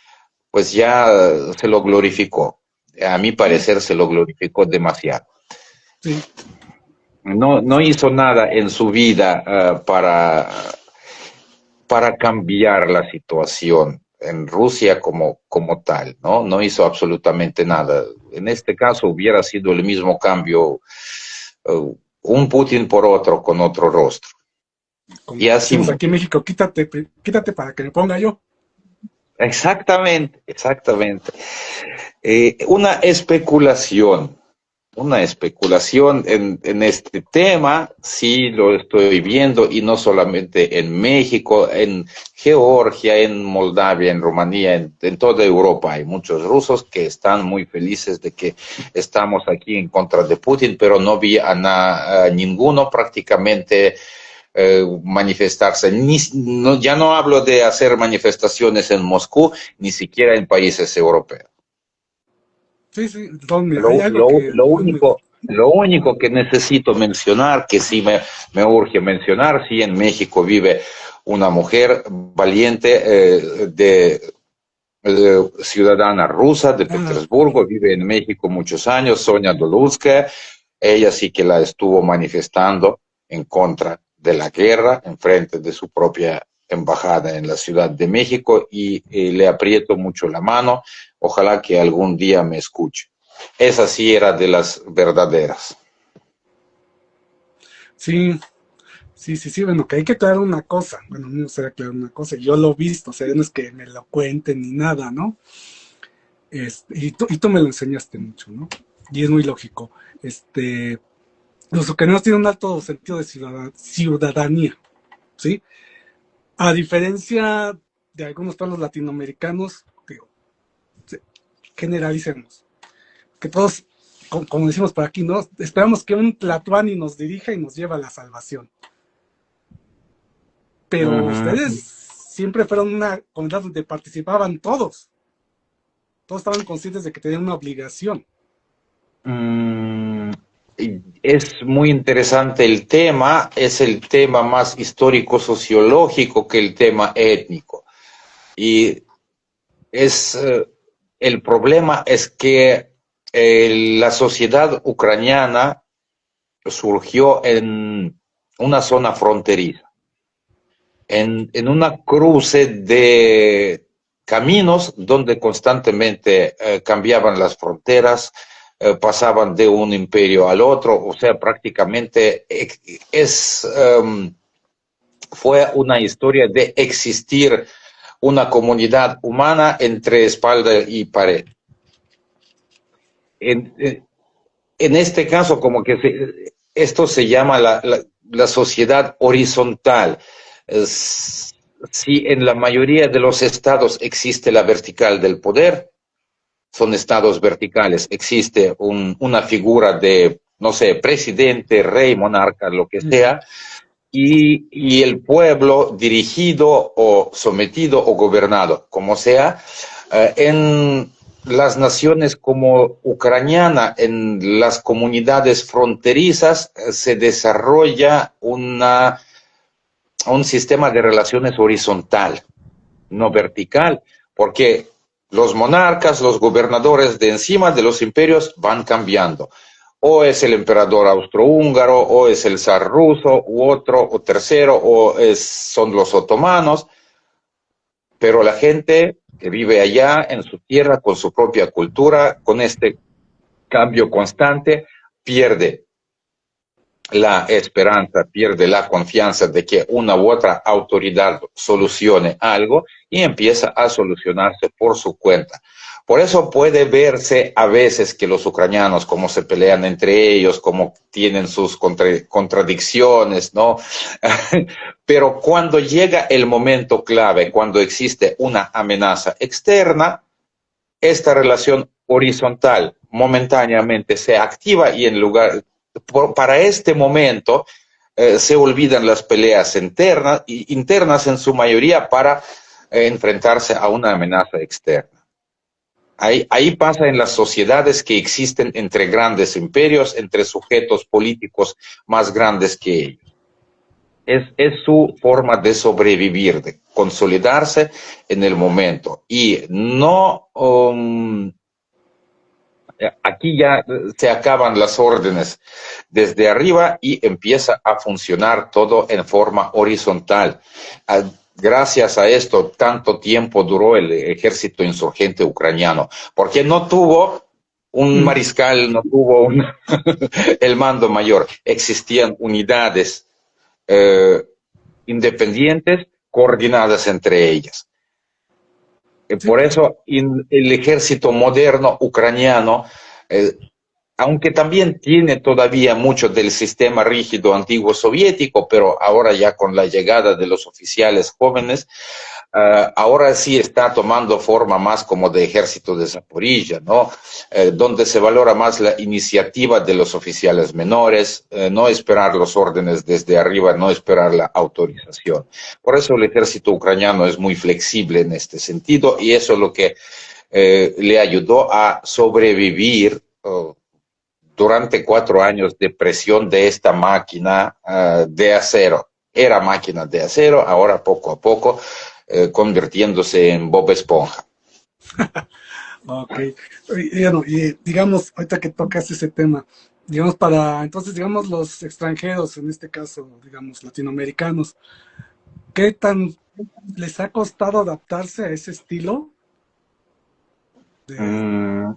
pues ya se lo glorificó. A mi Sí, parecer se lo glorificó demasiado. sí. No hizo nada en su vida para cambiar la situación en Rusia como tal, ¿no? No hizo absolutamente nada. En este caso hubiera sido el mismo cambio, un Putin por otro, con otro rostro. Y Como así decimos aquí en mucho. México, quítate para que me ponga yo. Exactamente, exactamente. Una especulación. Una especulación en este tema, sí lo estoy viendo, y no solamente en México, en Georgia, en Moldavia, en Rumanía, en toda Europa hay muchos rusos que están muy felices de que estamos aquí en contra de Putin, pero no vi a ninguno prácticamente manifestarse. Ya no hablo de hacer manifestaciones en Moscú, ni siquiera en países europeos. Sí, sí. Entonces, mira, hay algo que Lo único que necesito mencionar, que sí me urge mencionar, sí, en México vive una mujer valiente ciudadana rusa de ah, Petersburgo, vive en México muchos años, Sonia Dolutskaya. Ella sí que la estuvo manifestando en contra de la guerra enfrente de su propia embajada en la Ciudad de México y le aprieto mucho la mano. Ojalá que algún día me escuche. Esa sí era de las verdaderas. Sí, sí, bueno, que hay que aclarar una cosa, bueno, a mí me gustaría aclarar una cosa, yo lo he visto, o sea, no es que me lo cuenten ni nada, ¿no? Y tú me lo enseñaste mucho, ¿no? Y es muy lógico. Los ucranianos tienen un alto sentido de ciudadanía, ¿sí? A diferencia de algunos pueblos latinoamericanos, digo, generalicemos, que todos, como decimos por aquí, ¿no? Esperamos que un tlatoani nos dirija y nos lleve a la salvación. Pero ustedes siempre fueron una comunidad donde participaban todos. Todos estaban conscientes de que tenían una obligación. Es muy interesante el tema, es el tema más histórico-sociológico que el tema étnico. Y es, el problema es que la sociedad ucraniana surgió en una zona fronteriza, en una cruce de caminos donde constantemente cambiaban las fronteras, pasaban de un imperio al otro, o sea, prácticamente fue una historia de existir una comunidad humana entre espalda y pared. En, en este caso, como que esto se llama la sociedad horizontal. Si en la mayoría de los estados existe la vertical del poder, son estados verticales, existe una figura de, no sé, presidente, rey, monarca, lo que sea, y el pueblo dirigido o sometido o gobernado, como sea, en las naciones como ucraniana, en las comunidades fronterizas, se desarrolla un sistema de relaciones horizontal, no vertical, porque los monarcas, los gobernadores de encima de los imperios van cambiando. O es el emperador austrohúngaro, o es el zar ruso, u otro, o tercero, son los otomanos, pero la gente que vive allá en su tierra, con su propia cultura, con este cambio constante, pierde la esperanza, pierde la confianza de que una u otra autoridad solucione algo y empieza a solucionarse por su cuenta. Por eso puede verse a veces que los ucranianos, como se pelean entre ellos, como tienen sus contradicciones, ¿no? Pero cuando llega el momento clave, cuando existe una amenaza externa, esta relación horizontal momentáneamente se activa y en lugar, para este momento, se olvidan las peleas internas en su mayoría para enfrentarse a una amenaza externa. Ahí pasa en las sociedades que existen entre grandes imperios, entre sujetos políticos más grandes que ellos. Es su forma de sobrevivir, de consolidarse en el momento. Y no, aquí ya se acaban las órdenes desde arriba y empieza a funcionar todo en forma horizontal. Gracias a esto, tanto tiempo duró el ejército insurgente ucraniano, porque no tuvo un mariscal, no tuvo el mando mayor. Existían unidades independientes coordinadas entre ellas. Sí, Por eso el ejército moderno ucraniano, aunque también tiene todavía mucho del sistema rígido antiguo soviético, pero ahora ya con la llegada de los oficiales jóvenes, ahora sí está tomando forma más como de ejército de Zaporilla, ¿no? Donde se valora más la iniciativa de los oficiales menores, no esperar los órdenes desde arriba, no esperar la autorización. Por eso el ejército ucraniano es muy flexible en este sentido y eso es lo que le ayudó a sobrevivir durante 4 años de presión de esta máquina de acero. Era máquina de acero, ahora poco a poco convirtiéndose en Bob Esponja. ok. Y digamos, ahorita que tocas ese tema, digamos, para, entonces, digamos, los extranjeros, en este caso, digamos, latinoamericanos, ¿qué tan les ha costado adaptarse a ese estilo? De, Mm,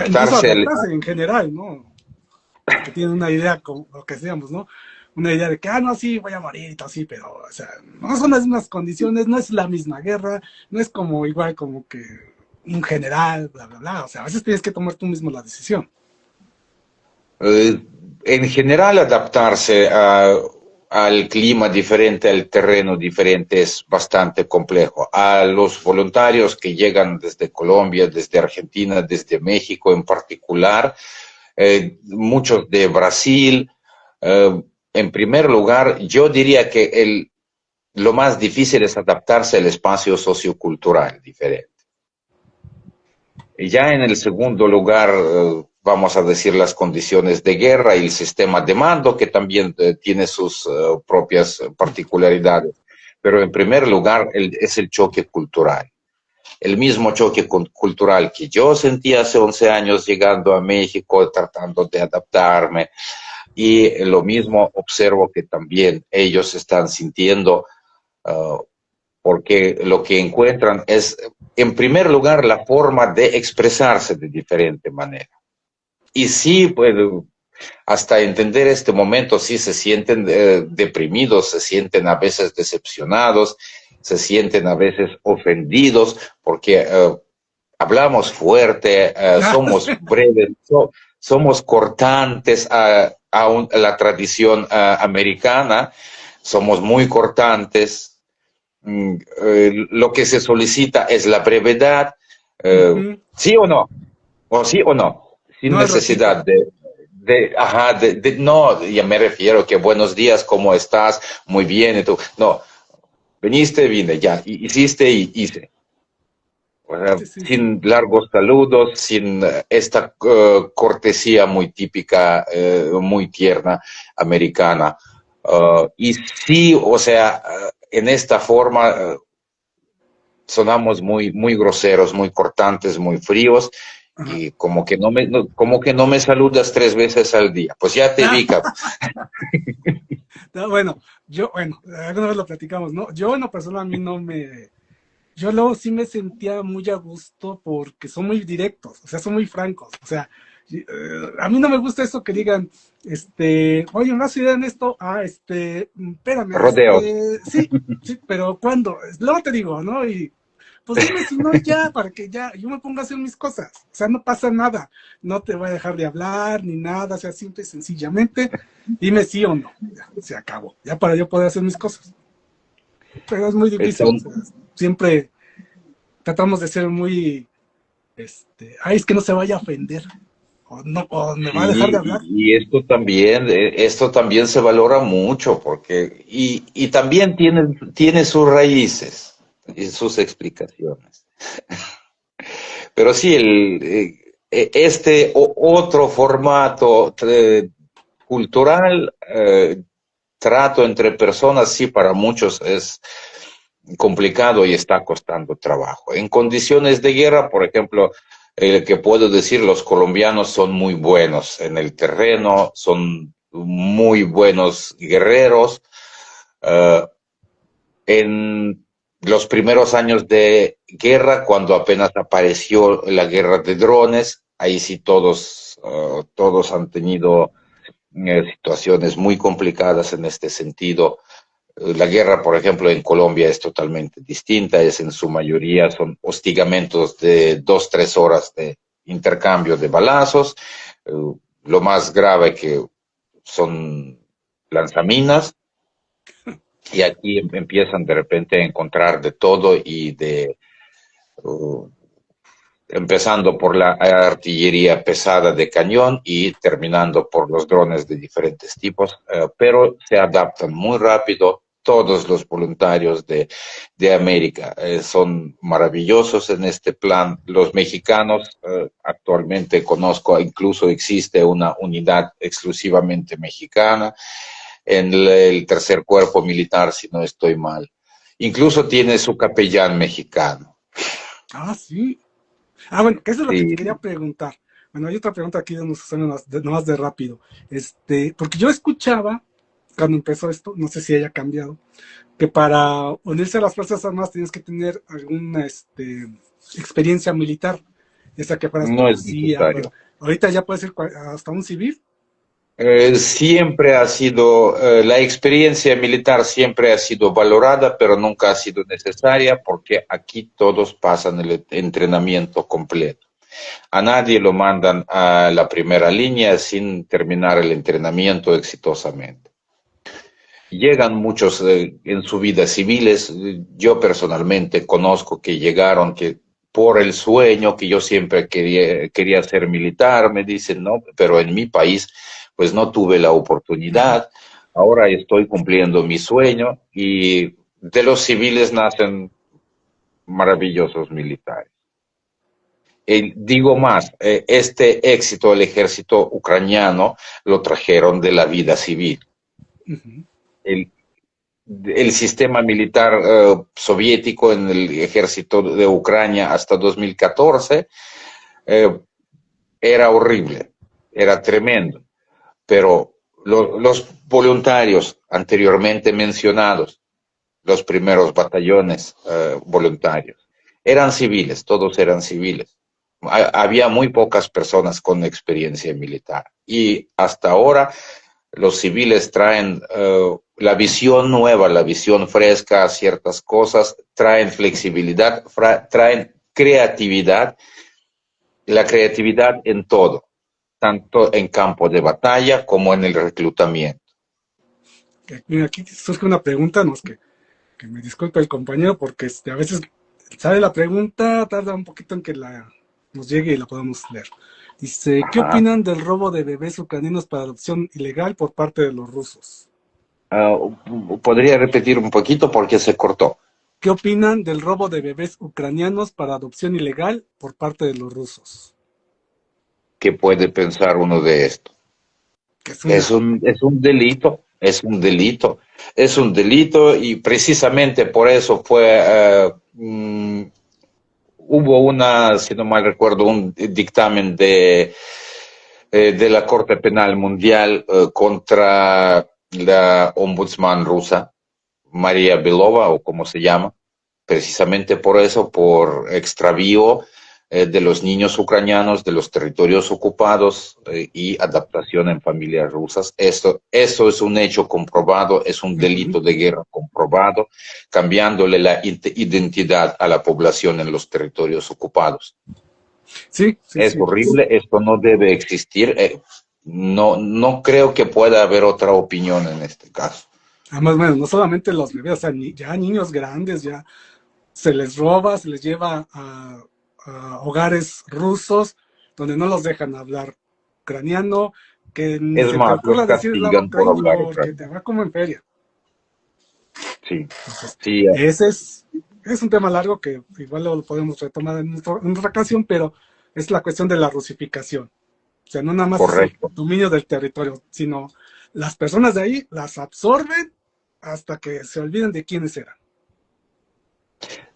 incluso adaptarse al... adaptarse en general, ¿no? Porque tienen una idea, como lo que decíamos, ¿no? Una idea de que, ah, no, sí, voy a morir y todo así, pero, o sea, no son las mismas condiciones, no es la misma guerra, no es como igual como que un general, bla, bla, bla. O sea, a veces tienes que tomar tú mismo la decisión. Eh, en general, adaptarse al clima diferente, al terreno diferente, es bastante complejo. A los voluntarios que llegan desde Colombia, desde Argentina, desde México en particular, muchos de Brasil, en primer lugar, yo diría que lo más difícil es adaptarse al espacio sociocultural diferente. Ya en el segundo lugar, vamos a decir, las condiciones de guerra y el sistema de mando, que también tiene sus propias particularidades. Pero en primer lugar, es el choque cultural. El mismo choque cultural que yo sentí hace 11 años llegando a México, tratando de adaptarme. Y lo mismo observo que también ellos están sintiendo, uh, porque lo que encuentran es, en primer lugar, la forma de expresarse de diferente manera. Y sí, pues, hasta entender este momento, sí se sienten deprimidos, se sienten a veces decepcionados, se sienten a veces ofendidos, porque hablamos fuerte, somos breves, somos cortantes a la tradición americana, somos muy cortantes, lo que se solicita es la brevedad, sí o no, o sí o no, sin No al ratito. necesidad no, ya me refiero que buenos días, ¿cómo estás? Muy bien, y tú, no, viniste, vine, ya, hiciste y hice. O sea, Sí, sí, sí. sin largos saludos, sin esta cortesía muy típica, muy tierna americana. Y sí, o sea, en esta forma sonamos muy, muy groseros, muy cortantes, muy fríos, Ajá. y como que no me saludas 3 veces al día. Pues ya te vi, cabrón. No, bueno, bueno, alguna vez lo platicamos, ¿no? Yo en lo personal a mí no me, yo luego sí me sentía muy a gusto porque son muy directos, o sea, son muy francos, o sea, a mí no me gusta eso que digan, oye, ¿me vas a ayudar en esto? Ah, espérame, Rodeos. sí, sí, pero ¿cuándo? Luego te digo, ¿no? Y pues dime si no ya, para que ya yo me ponga a hacer mis cosas, o sea, no pasa nada, no te voy a dejar de hablar ni nada, o sea, simple y sencillamente, dime sí o no, ya, se acabó, ya para yo poder hacer mis cosas, pero es muy difícil, o sea, Son, siempre tratamos de ser muy, ay, es que no se vaya a ofender, o no, o me va a dejar de sí, hablar. y esto también se valora mucho, porque, y también tiene sus raíces y sus explicaciones. Pero sí, otro formato cultural, trato entre personas, sí, para muchos es complicado y está costando trabajo. En condiciones de guerra, por ejemplo, que puedo decir, los colombianos son muy buenos en el terreno, son muy buenos guerreros. Uh, en los primeros años de guerra, cuando apenas apareció la guerra de drones, ahí sí todos han tenido situaciones muy complicadas en este sentido. La guerra, por ejemplo, en Colombia es totalmente distinta, es en su mayoría son hostigamientos de 2, 3 horas de intercambio de balazos. Lo más grave que son lanzaminas, y aquí empiezan de repente a encontrar de todo uh, empezando por la artillería pesada de cañón y terminando por los drones de diferentes tipos, pero se adaptan muy rápido. Todos los voluntarios de América son maravillosos en este plan. Los mexicanos, actualmente conozco, incluso existe una unidad exclusivamente mexicana en el tercer cuerpo militar, si no estoy mal. Incluso tiene su capellán mexicano. Ah, sí. Ah, bueno, que eso es lo que te Sí, quería preguntar. Bueno, hay otra pregunta aquí de nomás de rápido. Porque yo escuchaba, cuando empezó esto, no sé si haya cambiado, que para unirse a las Fuerzas Armadas tienes que tener alguna experiencia militar, ya sea que fueras No es policía, necesario. ahorita ya puede ser hasta un civil. Siempre ha sido, la experiencia militar siempre ha sido valorada, pero nunca ha sido necesaria porque aquí todos pasan el entrenamiento completo. A nadie lo mandan a la primera línea sin terminar el entrenamiento exitosamente. Llegan muchos en su vida civiles. Yo personalmente conozco que llegaron que por el sueño que yo siempre quería ser militar, me dicen, no, pero en mi país pues no tuve la oportunidad. Ahora estoy cumpliendo mi sueño y de los civiles nacen maravillosos militares. Digo más, este éxito del ejército ucraniano lo trajeron de la vida civil. Ujú. El, el sistema militar soviético en el ejército de Ucrania hasta 2014 eh, era horrible, era tremendo, pero los voluntarios anteriormente mencionados, los primeros batallones voluntarios, eran civiles, todos eran civiles. Había muy pocas personas con experiencia militar y hasta ahora los civiles traen la visión nueva, la visión fresca a ciertas cosas, traen flexibilidad, traen creatividad, la creatividad en todo, tanto en campo de batalla como en el reclutamiento. Mira, aquí surge una pregunta, que me disculpe el compañero, porque a veces sale la pregunta, tarda un poquito en que nos llegue y la podamos leer. Dice, ¿qué Ajá. opinan del robo de bebés ucranianos para adopción ilegal por parte de los rusos? ¿Podría repetir un poquito porque se cortó? ¿Qué opinan del robo de bebés ucranianos para adopción ilegal por parte de los rusos? ¿Qué puede pensar uno de esto? Que es una... Es un delito, es un delito, es un delito y precisamente por eso fue, hubo una, si no mal recuerdo, un dictamen de la Corte Penal Mundial contra la ombudsman rusa, María Belova, o como se llama, precisamente por eso, por extravío de los niños ucranianos de los territorios ocupados y adaptación en familias rusas. Eso es un hecho comprobado, es un Ujú. delito de guerra comprobado, cambiándole la identidad a la población en los territorios ocupados. Sí, sí, Es sí. horrible, esto no debe existir. No, no creo que pueda haber otra opinión en este caso. Además, bueno, no solamente los bebés, o sea, ya niños grandes, ya se les roba, se les lleva a hogares rusos donde no los dejan hablar ucraniano, que ni Es se te más, los ocurra decir Slava castigan por Ukraini hablar porque te ucraniano. va como en feria. Sí, Entonces, sí, ese es un tema largo que igual lo podemos retomar en otra ocasión, pero es la cuestión de la rusificación. O sea, no nada más es el correcto. dominio del territorio, sino las personas de ahí las absorben hasta que se olviden de quiénes eran.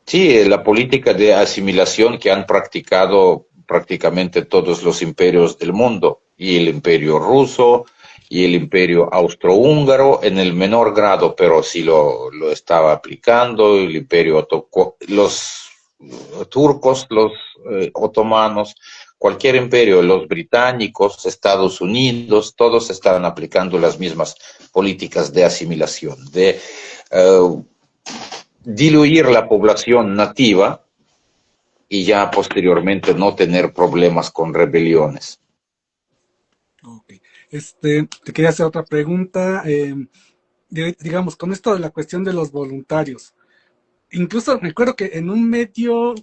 Sí, la política de asimilación que han practicado prácticamente todos los imperios del mundo, y el imperio ruso, y el imperio austrohúngaro, en el menor grado, pero sí lo estaba aplicando, el imperio los turcos, los otomanos, cualquier imperio, los británicos, Estados Unidos, todos estaban aplicando las mismas políticas de asimilación, de diluir la población nativa y ya posteriormente no tener problemas con rebeliones. Ok. Te quería hacer otra pregunta. Digamos, con esto de la cuestión de los voluntarios. Incluso me acuerdo que en un medio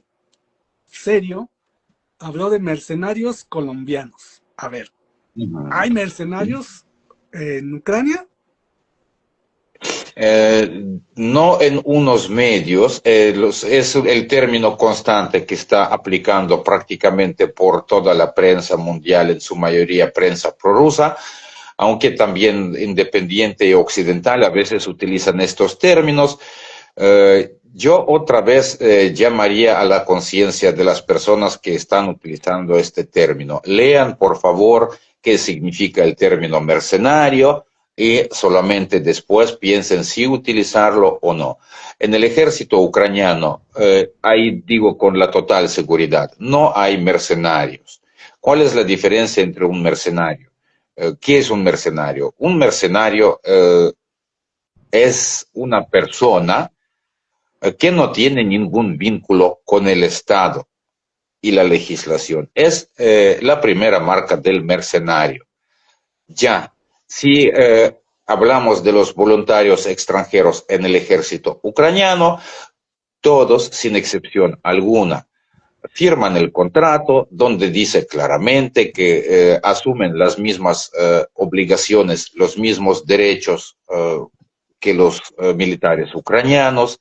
serio habló de mercenarios colombianos. A ver, ¿hay mercenarios en Ucrania? No en unos medios, es el término constante que está aplicando prácticamente por toda la prensa mundial, en su mayoría prensa prorrusa, aunque también independiente y occidental a veces utilizan estos términos. yo otra vez llamaría a la conciencia de las personas que están utilizando este término. Lean, por favor, qué significa el término mercenario y solamente después piensen si utilizarlo o no. En el ejército ucraniano, ahí digo con la total seguridad, no hay mercenarios. ¿Cuál es la diferencia entre un mercenario? ¿Qué es un mercenario? Un mercenario es una persona que no tiene ningún vínculo con el Estado y la legislación. Es la primera marca del mercenario. Ya, si hablamos de los voluntarios extranjeros en el ejército ucraniano, todos, sin excepción alguna, firman el contrato donde dice claramente que asumen las mismas obligaciones, los mismos derechos que los militares ucranianos,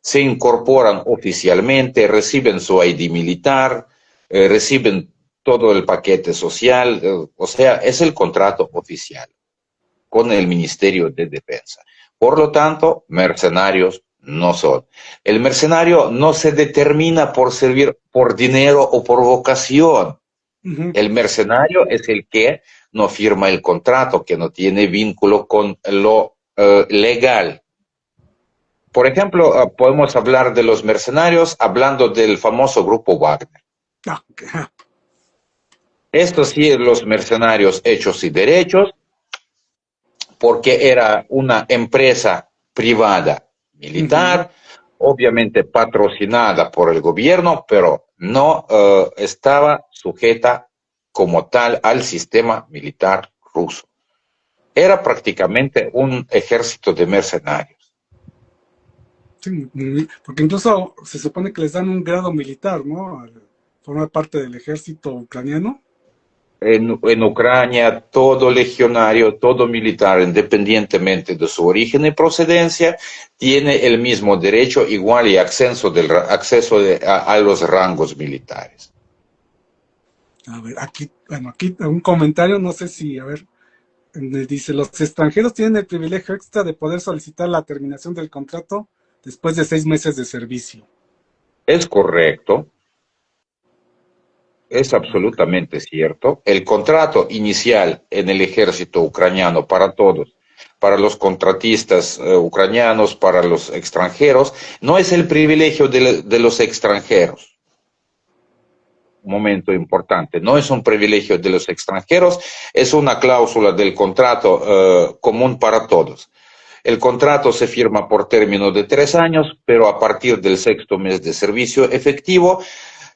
se incorporan oficialmente, reciben su ID militar, reciben todo el paquete social, o sea, es el contrato oficial con el Ministerio de Defensa. Por lo tanto, mercenarios no son. El mercenario no se determina por servir por dinero o por vocación. El mercenario es el que no firma el contrato, que no tiene vínculo con lo legal. Por ejemplo, podemos hablar de los mercenarios hablando del famoso grupo Wagner. Estos sí, los mercenarios hechos y derechos, porque era una empresa privada militar, obviamente patrocinada por el gobierno, pero no estaba sujeta como tal al sistema militar ruso. Era prácticamente un ejército de mercenarios. Sí, porque incluso se supone que les dan un grado militar, ¿no? Al formar parte del ejército ucraniano. En Ucrania, todo legionario, todo militar, independientemente de su origen y procedencia, tiene el mismo derecho, igual y acceso a los rangos militares. A ver, aquí un comentario, no sé si, a ver, dice, los extranjeros tienen el privilegio extra de poder solicitar la terminación del contrato después de 6 meses de servicio. Es correcto. Es absolutamente cierto. El contrato inicial en el ejército ucraniano para todos, para los contratistas ucranianos, para los extranjeros, no es el privilegio de los extranjeros. Un momento importante, no es un privilegio de los extranjeros, es una cláusula del contrato común para todos. El contrato se firma por término de 3 años, pero a partir del 6º mes de servicio efectivo,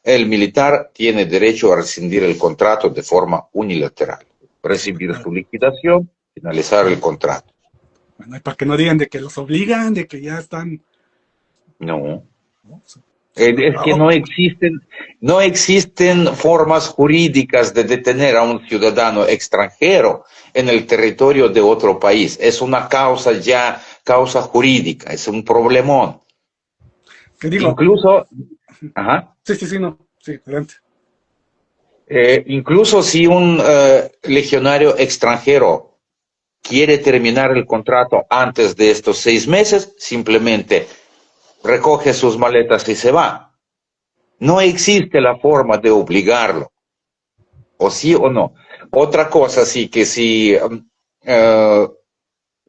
el militar tiene derecho a rescindir el contrato de forma unilateral, recibir su liquidación, finalizar el contrato. Bueno, para que no digan de que los obligan, de que ya están... No. Es que no existen formas jurídicas de detener a un ciudadano extranjero en el territorio de otro país. Es una causa jurídica, es un problemón. ¿Qué digo? Incluso... Ajá. Sí, no. Sí, adelante. Incluso si un legionario extranjero quiere terminar el contrato antes de estos 6 meses, simplemente recoge sus maletas y se va. No existe la forma de obligarlo, o sí o no. Otra cosa sí que si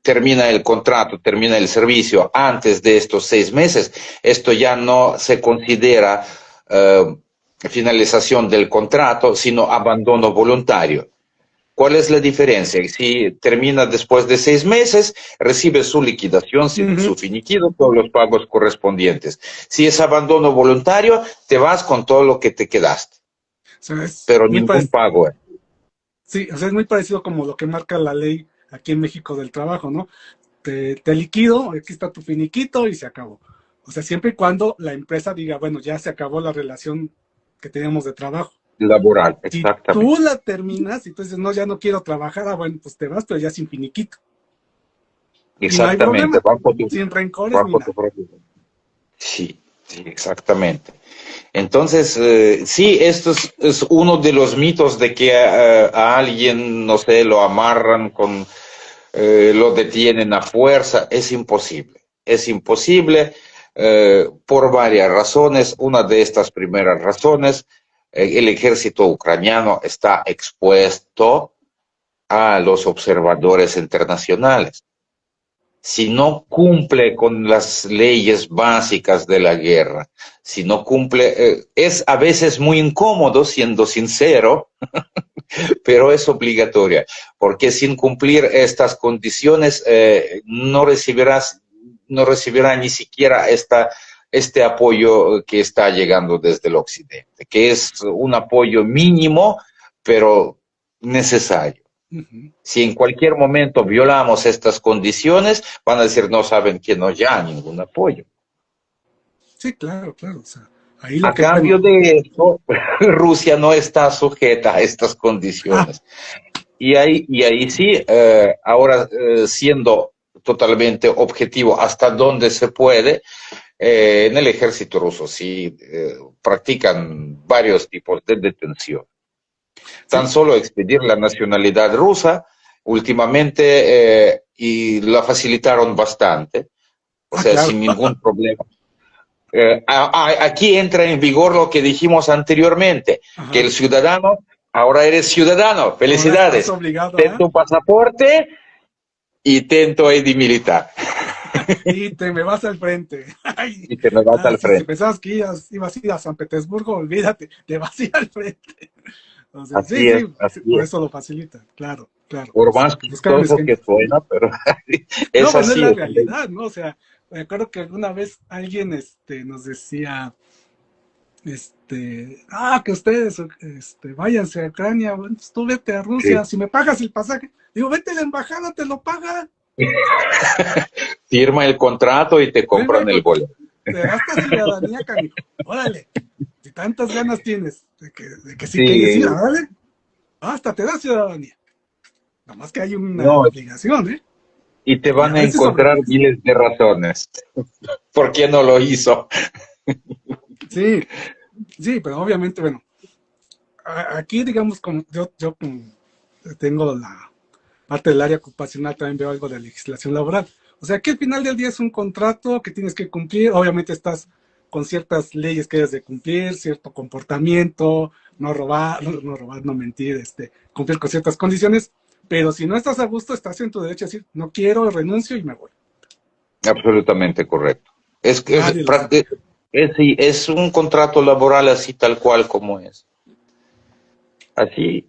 termina el contrato, termina el servicio antes de estos 6 meses, esto ya no se considera finalización del contrato, sino abandono voluntario. ¿Cuál es la diferencia? Si termina después de 6 meses, recibe su liquidación, su finiquito, todos los pagos correspondientes. Si es abandono voluntario, te vas con todo lo que te quedaste. O sea, pero ningún pago. Sí, o sea, es muy parecido como lo que marca la ley aquí en México del trabajo, ¿no? Te liquido, aquí está tu finiquito y se acabó. O sea, siempre y cuando la empresa diga, bueno, ya se acabó la relación que teníamos de trabajo. Laboral, exactamente. Si tú la terminas y tú dices, no, ya no quiero trabajar, bueno, pues te vas, pero ya sin finiquito. Exactamente. Y no hay problema, sin rencores ni nada. Sí, exactamente. Entonces, sí, esto es uno de los mitos de que a alguien, no sé, lo amarran lo detienen a fuerza. Es imposible. Es imposible. por varias razones. Una de estas primeras razones, el ejército ucraniano está expuesto a los observadores internacionales. Si no cumple con las leyes básicas de la guerra, si no cumple, es a veces muy incómodo, siendo sincero, pero es obligatoria, porque sin cumplir estas condiciones no recibirá ni siquiera este apoyo que está llegando desde el occidente, que es un apoyo mínimo, pero necesario. Si en cualquier momento violamos estas condiciones, van a decir, no saben que no ya ningún apoyo. Sí, claro, claro. O sea, ahí lo A que, cambio bueno, de esto, Rusia no está sujeta a estas condiciones. Y ahí sí, ahora siendo totalmente objetivo hasta donde se puede, en el ejército ruso sí practican varios tipos de detención. Tan sí, solo expedir la nacionalidad rusa últimamente y la facilitaron bastante, o sea, claro. sin ningún problema. Aquí entra en vigor lo que dijimos anteriormente, que el Ajá. ciudadano, ahora eres ciudadano, Ahora estás felicidades, obligado ten a... tu pasaporte y ten tu ID militar. Y te me vas al frente. Ay, Y te me vas al sí, si frente. pensabas que ibas a ir a San Petersburgo, olvídate, te vas a ir al frente. O sea, sí, Así es, sí, sí, así por es. eso lo facilita, claro, claro. Por O sea, más que buscaban chistoso que esquemas. suena, pero No, es bueno, es así. la Es. realidad, ¿no? O sea, me acuerdo que alguna vez alguien nos decía, que ustedes váyanse a Ucrania, bueno, pues tú vete a Rusia, Sí. si me pagas el pasaje, digo, vete a la embajada, te lo paga, Firma el contrato y te compran el boleto. te das la ciudadanía, canijo, órale, si tantas ganas tienes de que sí quieres ir, Sí, órale, hasta te da ciudadanía, nomás que hay una no, obligación, ¿eh? y te Y a van a veces encontrar sobrevives. miles de razones. ¿Por qué no lo hizo? Sí, sí, pero obviamente, bueno, aquí digamos, como yo tengo la parte del área ocupacional, también veo algo de legislación laboral. O sea, que al final del día es un contrato que tienes que cumplir. Obviamente estás con ciertas leyes que debes de cumplir, cierto comportamiento, no robar, no mentir, cumplir con ciertas condiciones. Pero si no estás a gusto, estás en tu derecho a decir, no quiero, renuncio y me voy. Absolutamente correcto. Nadie los obliga. Es un contrato laboral así tal cual como es. Así,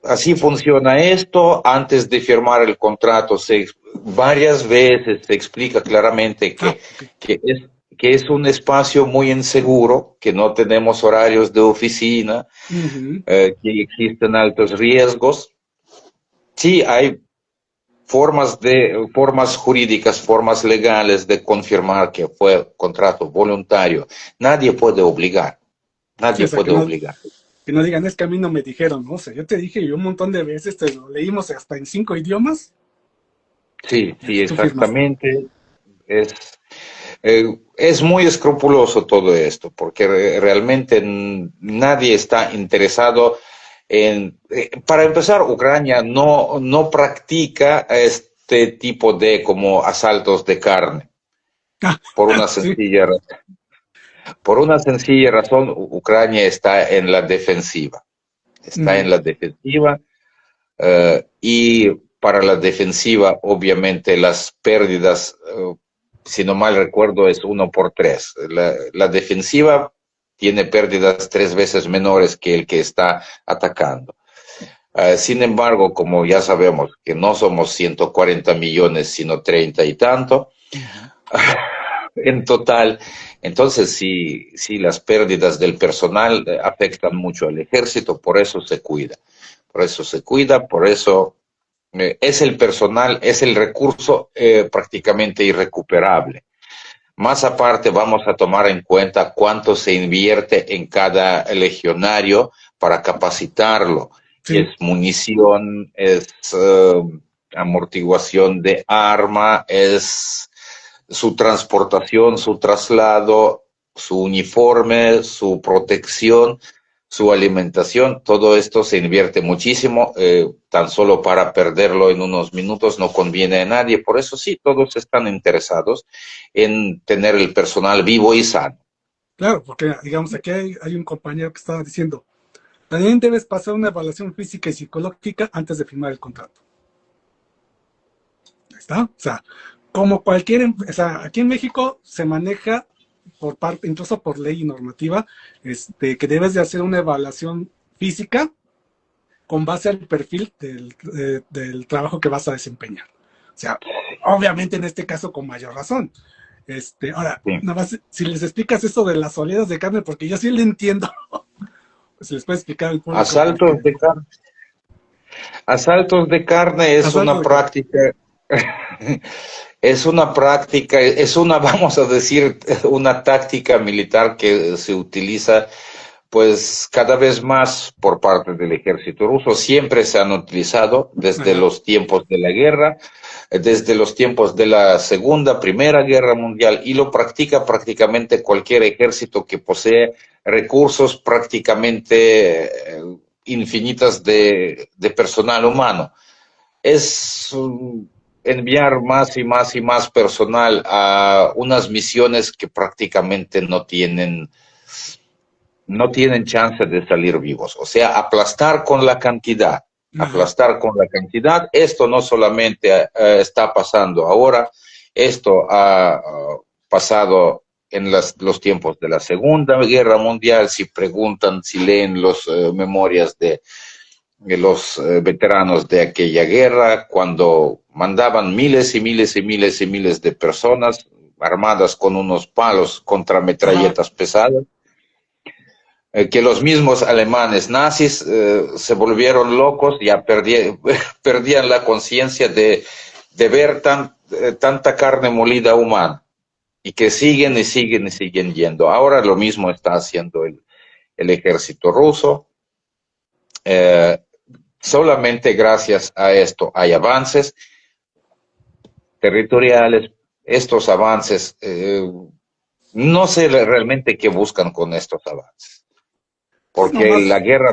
así funciona esto. Antes de firmar el contrato, varias veces se explica claramente Ok. que es un espacio muy inseguro, que no tenemos horarios de oficina, Ujú. que existen altos riesgos. Sí, hay formas jurídicas, formas legales de confirmar que fue contrato voluntario. Nadie puede obligar, Sí, o nadie sea, puede obligar. que no digan, es que a mí no me dijeron, ¿no? O sea, yo te dije y un montón de veces, te lo leímos hasta en 5 idiomas Sí, y sí, aquí tú firmaste. exactamente. Es, es muy escrupuloso todo esto, porque realmente nadie está interesado en... para empezar, Ucrania no practica este tipo de como asaltos de carne, Ah, por una sí. sencilla razón. Por una sencilla razón, Ucrania está en la defensiva. Está en Ujú. la defensiva y para la defensiva, obviamente, las pérdidas, si no mal recuerdo, es 1 por 3. La defensiva tiene pérdidas 3 veces menores que el que está atacando. Sin embargo, como ya sabemos que no somos 140 millones, sino 30 y tanto, Ujú. en total. Entonces, sí, las pérdidas del personal afectan mucho al ejército, por eso se cuida. Por eso se cuida, por eso es el personal, es el recurso prácticamente irrecuperable. Más aparte, vamos a tomar en cuenta cuánto se invierte en cada legionario para capacitarlo. Es Sí, munición, es amortiguación de arma, es su transportación, su traslado, su uniforme, su protección. su alimentación, todo esto se invierte muchísimo, tan solo para perderlo en unos minutos no conviene a nadie, por eso sí, todos están interesados en tener el personal vivo y sano. Claro, porque digamos, aquí hay un compañero que estaba diciendo, también debes pasar una evaluación física y psicológica antes de firmar el contrato. Ahí está. O sea, como cualquier, o sea, aquí en México se maneja por parte, incluso por ley y normativa, que debes de hacer una evaluación física con base al perfil del trabajo que vas a desempeñar. O sea, obviamente en este caso con mayor razón. Ahora, Sí. nada más, si les explicas eso de las oleadas de carne, porque yo sí le entiendo, se les puede explicar al público Asaltos porque de carne. Asaltos de carne es asalto una de carne. práctica, es una práctica, es una, vamos a decir, una táctica militar que se utiliza pues cada vez más por parte del ejército ruso. Siempre se han utilizado desde Ajá. los tiempos de la guerra, desde los tiempos de la Segunda, Primera Guerra Mundial, y lo practica prácticamente cualquier ejército que posee recursos prácticamente infinitas de personal humano. Es enviar más y más y más personal a unas misiones que prácticamente no tienen chance de salir vivos. O sea, aplastar con la cantidad. Ajá. Aplastar con la cantidad. Esto no solamente está pasando ahora, esto ha pasado en los tiempos de la Segunda Guerra Mundial. Si preguntan, si leen las memorias de los veteranos de aquella guerra, cuando mandaban miles y miles y miles y miles de personas armadas con unos palos contra Ajá. metralletas pesadas, que los mismos alemanes nazis se volvieron locos, ya perdían la conciencia de ver tanta carne molida humana, y que siguen y siguen y siguen yendo. Ahora lo mismo está haciendo el ejército ruso. Eh, Solamente gracias a esto hay avances territoriales. Estos avances, no sé realmente qué buscan con estos avances, Sí, porque nomás, la guerra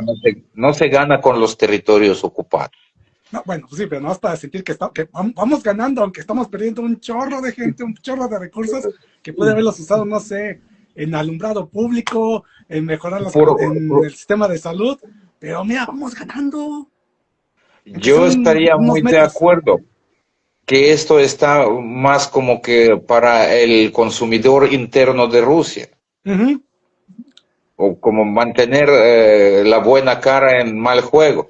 no se gana con los territorios ocupados. no, bueno, pues sí, pero nomás para sentir que vamos ganando, aunque estamos perdiendo un chorro de gente, un chorro de recursos que puede haberlos usado, no sé, en alumbrado público, en mejorar en el sistema de salud, pero mira, vamos ganando, aunque Yo sean estaría unos muy de metros. acuerdo que esto está más como que para el consumidor interno de Rusia, Ujú. o como mantener la buena cara en mal juego.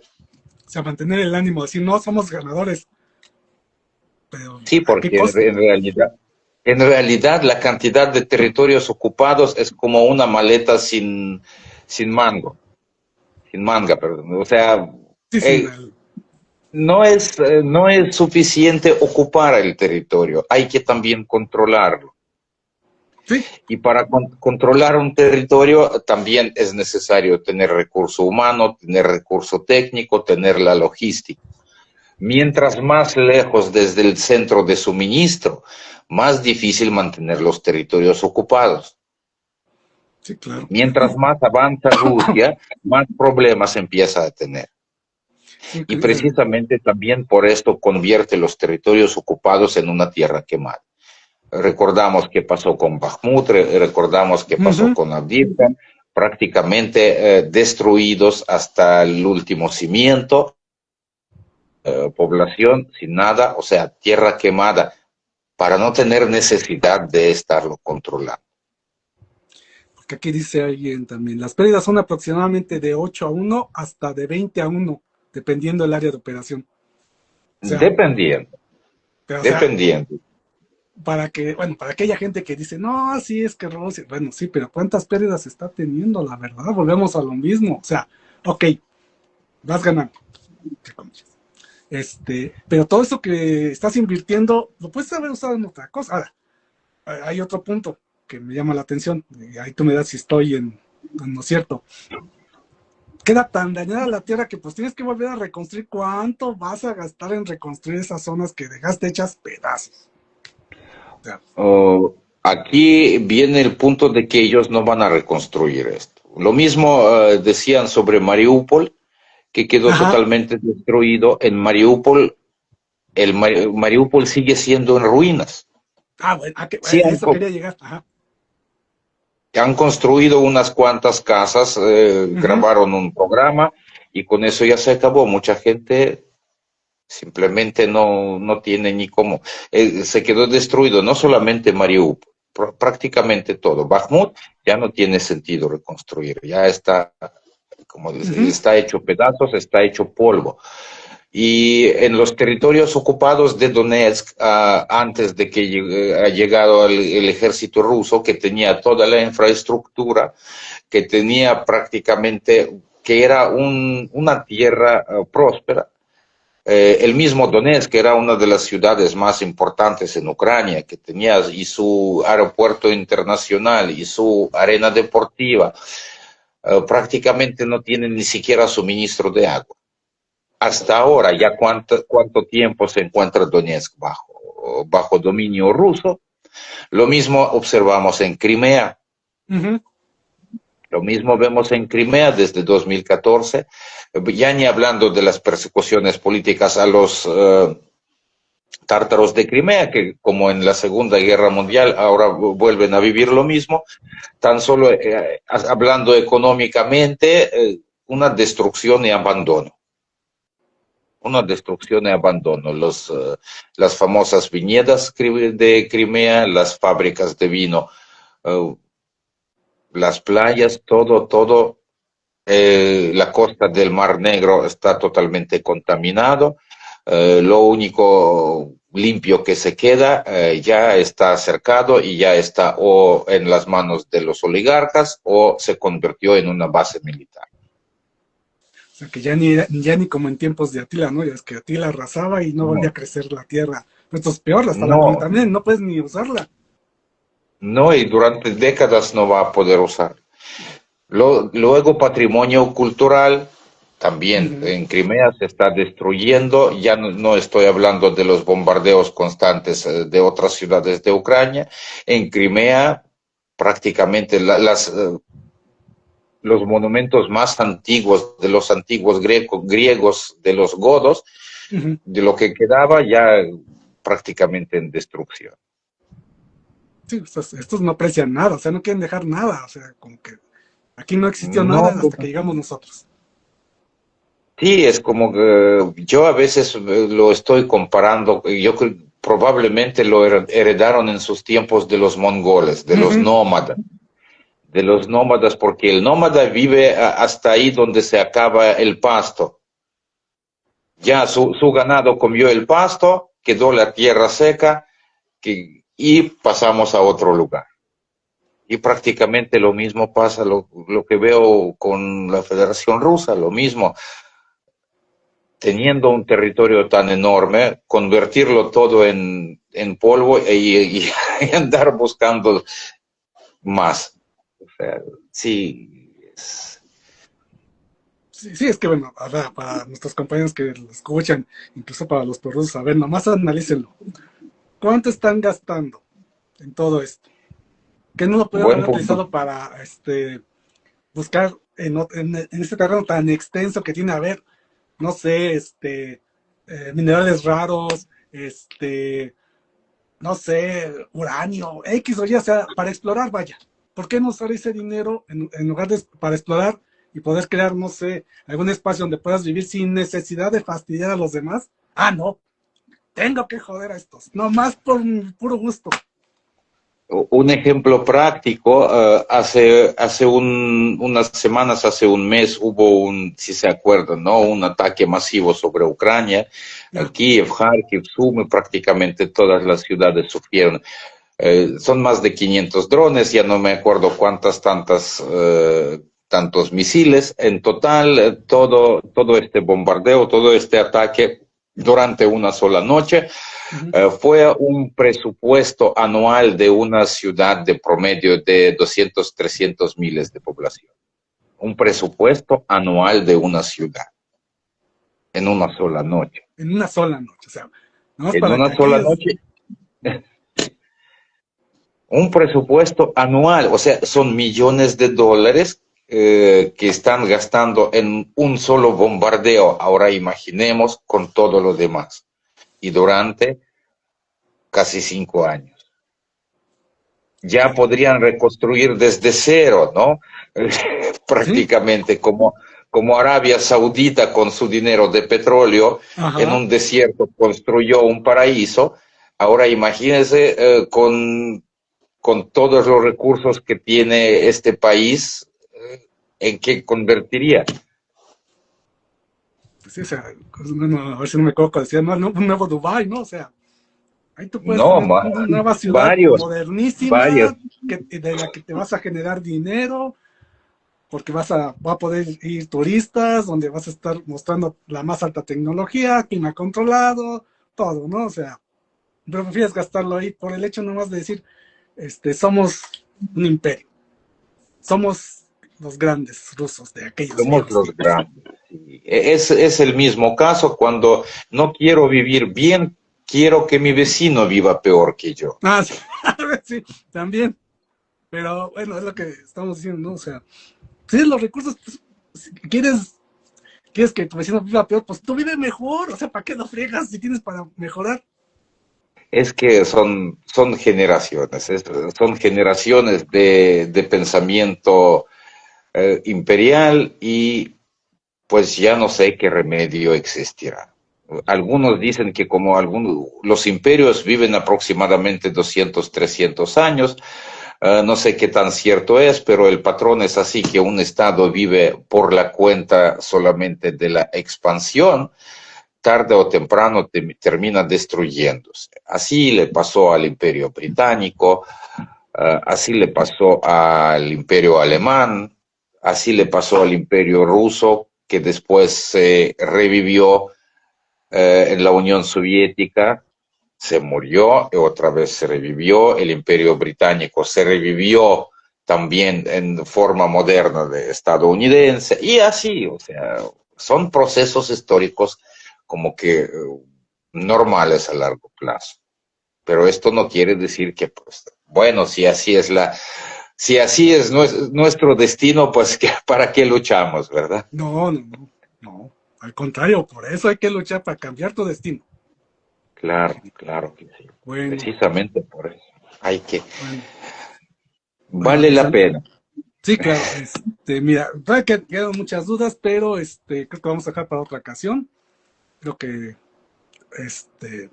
O sea, mantener el ánimo, decir, no, somos ganadores, pero Sí, ¿a qué porque costo? en realidad la cantidad de territorios ocupados es como una maleta sin mango, sin manga, perdón. O sea, Sí, sí, eh, no es suficiente ocupar el territorio, hay que también controlarlo. sí, Y para controlar un territorio también es necesario tener recurso humano, tener recurso técnico, tener la logística. Mientras más lejos desde el centro de suministro, más difícil mantener los territorios ocupados. sí, claro. Mientras más avanza Rusia, más problemas empieza a tener. Es Y increíble. precisamente también por esto convierte los territorios ocupados en una tierra quemada. Recordamos qué pasó con Bakhmut, recordamos qué pasó Ujú. con Avdiivka, prácticamente destruidos hasta el último cimiento, población sin nada, o sea, tierra quemada, para no tener necesidad de estarlo controlando. Porque aquí dice alguien también, las pérdidas son aproximadamente de 8-1 hasta de 20-1, dependiendo del área de operación. O sea, Dependiendo, pero o sea, dependiendo. bueno, para aquella gente que dice, no, sí, es que Rusia, bueno, sí, pero ¿cuántas pérdidas está teniendo? La verdad, volvemos a lo mismo. O sea, ok, vas ganando, entre comillas. Pero todo eso que estás invirtiendo, lo puedes haber usado en otra cosa. Ahora, hay otro punto que me llama la atención, y ahí tú me das si estoy en lo cierto. Queda tan dañada la tierra que pues tienes que volver a reconstruir. ¿Cuánto vas a gastar en reconstruir esas zonas que dejaste hechas pedazos? O sea, Aquí viene el punto de que ellos no van a reconstruir esto. Lo mismo decían sobre Mariupol, que quedó Ajá. totalmente destruido. En Mariupol, Mariupol sigue siendo en ruinas. Ah, bueno, Sí, a eso quería llegar. Ajá. han construido unas cuantas casas, Ujú. grabaron un programa y con eso ya se acabó. Mucha gente simplemente no tiene ni cómo. Se quedó destruido no solamente Mariupol, prácticamente todo. Bakhmut ya no tiene sentido reconstruir, ya está, como dice, Ujú. está hecho pedazos, está hecho polvo. Y en los territorios ocupados de Donetsk, antes de que ha llegado el ejército ruso, que tenía toda la infraestructura, que tenía prácticamente, que era una tierra próspera, el mismo Donetsk, que era una de las ciudades más importantes en Ucrania, que tenía y su aeropuerto internacional y su arena deportiva, prácticamente no tienen ni siquiera suministro de agua. Hasta ahora, ya cuánto tiempo se encuentra Donetsk bajo dominio ruso. Lo mismo observamos en Crimea. Ujú. Lo mismo vemos en Crimea desde 2014, ya ni hablando de las persecuciones políticas a los tártaros de Crimea, que como en la Segunda Guerra Mundial ahora vuelven a vivir lo mismo, tan solo hablando económicamente, una destrucción y abandono. Una destrucción y abandono. Las famosas viñedas de Crimea, las fábricas de vino, uh, las playas, todo, la costa del Mar Negro está totalmente contaminado. Lo único limpio que se queda ya está cercado y ya está o en las manos de los oligarcas o se convirtió en una base militar. O sea, que ya ni como en tiempos de Atila, ¿no? Ya es que Atila arrasaba y no volvía a No, crecer la tierra. Pero esto es peor, hasta la comida no, también, no puedes ni usarla. no, y durante décadas no va a poder usar. Luego patrimonio cultural, también Ujú. en Crimea se está destruyendo, ya no estoy hablando de los bombardeos constantes de otras ciudades de Ucrania, en Crimea prácticamente los monumentos más antiguos de los antiguos griegos, de los godos, Ujú. de lo que quedaba ya prácticamente en destrucción. Sí, o sea, estos no aprecian nada, o sea, no quieren dejar nada, o sea, como que aquí no existió No, nada hasta que llegamos nosotros. sí, es como que yo a veces lo estoy comparando, yo creo probablemente lo heredaron en sus tiempos de los mongoles, Ujú. de los nómadas, porque el nómada vive hasta ahí donde se acaba el pasto. Ya su ganado comió el pasto, quedó la tierra seca y pasamos a otro lugar. Y prácticamente lo mismo pasa, lo que veo con la Federación Rusa, lo mismo. Teniendo un territorio tan enorme, convertirlo todo en polvo y andar buscando más. O sea, sí, Sí, sí, es que bueno, a ver, para nuestros compañeros que lo escuchan, incluso para los perros, a ver, nomás analícenlo. ¿Cuánto están gastando en todo esto? ¿Qué no lo pudieron buen haber punto. utilizado para buscar en este terreno tan extenso que tiene, a ver, no sé, minerales raros, no sé, uranio, X o Y, o sea, para explorar, vaya. ¿Por qué no usar ese dinero en lugar de para explorar y poder crear, no sé, algún espacio donde puedas vivir sin necesidad de fastidiar a los demás? Ah, no, tengo que joder a estos, nomás por puro gusto. Un ejemplo práctico, hace unas semanas, hace un mes, hubo si se acuerdan, ¿no? Un ataque masivo sobre Ucrania. Ya. Kiev, Kharkiv, Sumy, prácticamente todas las ciudades sufrieron. Son más de 500 drones, ya no me acuerdo tantos misiles. En total, todo este bombardeo, todo este ataque durante una sola noche, Ujú. fue un presupuesto anual de una ciudad de promedio de 200, 300 miles de población. Un presupuesto anual de una ciudad en una sola noche. En una sola noche, o sea, nomás En para que una sola aquellos. noche, un presupuesto anual, o sea, son millones de dólares que están gastando en un solo bombardeo. Ahora imaginemos con todo lo demás. Y durante casi 5 años. Ya Sí, podrían reconstruir desde cero, ¿no? sí, Prácticamente como Arabia Saudita con su dinero de petróleo en ajá. un desierto construyó un paraíso. Ahora imagínense con todos los recursos que tiene este país, ¿en qué convertiría? Pues sí, o sea, bueno, a ver si no me equivoco, decía, no, no, un nuevo Dubái, ¿no? O sea, ahí tú puedes No, tener una nueva ciudad varios, varios. modernísima de la que te vas a generar dinero, porque va a poder ir turistas, donde vas a estar mostrando la más alta tecnología, clima controlado, todo, ¿no? O sea, pero prefieres gastarlo ahí por el hecho nomás de decir, somos un imperio, somos los grandes rusos de aquellos Somos viejos los tiempos. grandes. Sí. Es el mismo caso cuando no quiero vivir bien, quiero que mi vecino viva peor que yo. Ah, sí, sí, también, pero bueno, es lo que estamos diciendo, ¿no? O sea, si los recursos, pues, si quieres que tu vecino viva peor, pues tú vive mejor, o sea, ¿para qué lo friegas si tienes para mejorar? Es que son generaciones, son generaciones de pensamiento imperial y pues ya no sé qué remedio existirá. Algunos dicen que como los imperios viven aproximadamente 200, 300 años, no sé qué tan cierto es, pero el patrón es así, que un estado vive por la cuenta solamente de la expansión, tarde o temprano termina destruyéndose. Así le pasó al imperio británico, así le pasó al imperio alemán, así le pasó al imperio ruso, que después se revivió en la Unión Soviética, se murió y otra vez se revivió, el imperio británico se revivió también en forma moderna de estadounidense, y así, o sea, son procesos históricos como que normales a largo plazo. Pero esto no quiere decir que, pues, bueno, si así es nuestro destino, pues, ¿para qué luchamos, verdad? No, no, no, no. Al contrario, por eso hay que luchar para cambiar tu destino. Claro, claro que sí. Bueno, Precisamente por eso. Hay que, bueno, bueno, vale la Alexander. pena. Sí, claro. Mira, todavía quedan muchas dudas, pero creo que vamos a dejar para otra ocasión. Creo que este,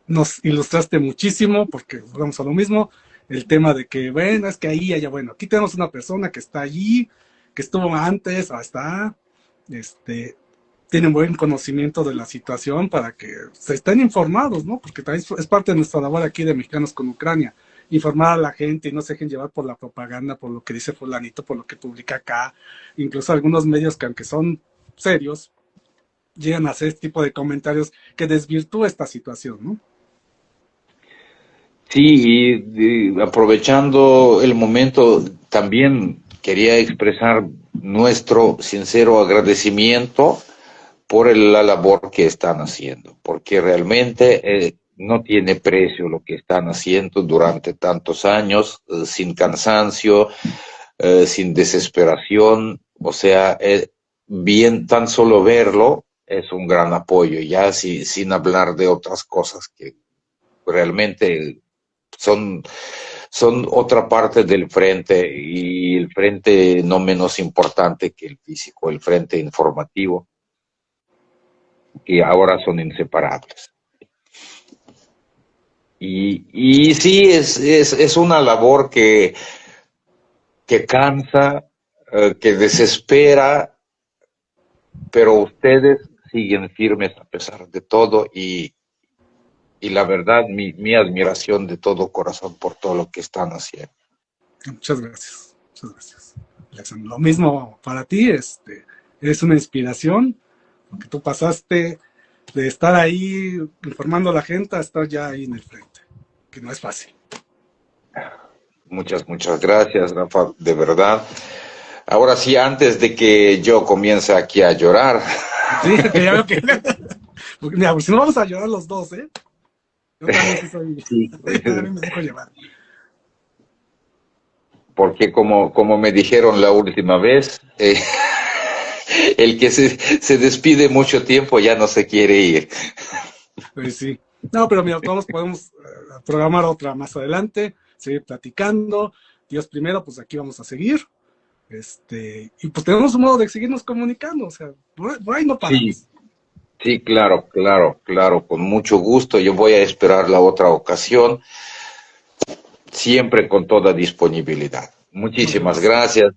nos ilustraste muchísimo, porque vamos a lo mismo. El tema de que, bueno, es que ahí, allá, bueno, aquí tenemos una persona que está allí, que estuvo antes, hasta, tienen buen conocimiento de la situación para que se estén informados, ¿no? Porque también es parte de nuestra labor aquí de Mexicanos con Ucrania, informar a la gente y no se dejen llevar por la propaganda, por lo que dice fulanito, por lo que publica acá. Incluso algunos medios que aunque son serios, llegan a hacer este tipo de comentarios que desvirtúa esta situación, ¿no? Sí, y aprovechando el momento, también quería expresar nuestro sincero agradecimiento por la labor que están haciendo, porque realmente no tiene precio lo que están haciendo durante tantos años, sin cansancio, sin desesperación, o sea, bien tan solo verlo es un gran apoyo, ya sin hablar de otras cosas que realmente son, son otra parte del frente, y el frente no menos importante que el físico, el frente informativo, que ahora son inseparables. Y sí, es una labor que cansa, que desespera, pero ustedes siguen firmes a pesar de todo, y la verdad, mi admiración de todo corazón por todo lo que están haciendo. Muchas gracias, muchas gracias. Lo mismo para ti, eres una inspiración, porque tú pasaste de estar ahí informando a la gente a estar ya ahí en el frente, que no es fácil. Muchas, muchas gracias, Rafa, de verdad. Ahora sí, antes de que yo comience aquí a llorar, Sí, que ya veo que. Porque, mira, pues si no vamos a llorar los dos, ¿eh? Yo también sí soy. sí, Yo también me dejo llevar. porque como me dijeron la última vez, el que se despide mucho tiempo ya no se quiere ir. Pues sí. No, pero mira, todos podemos programar otra más adelante, seguir platicando. Dios primero, pues aquí vamos a seguir. Y pues tenemos un modo de seguirnos comunicando, o sea, por ahí no Sí, paramos. sí, claro, claro, claro, con mucho gusto. Yo voy a esperar la otra ocasión, siempre con toda disponibilidad. Muchas Muchísimas gracias. gracias.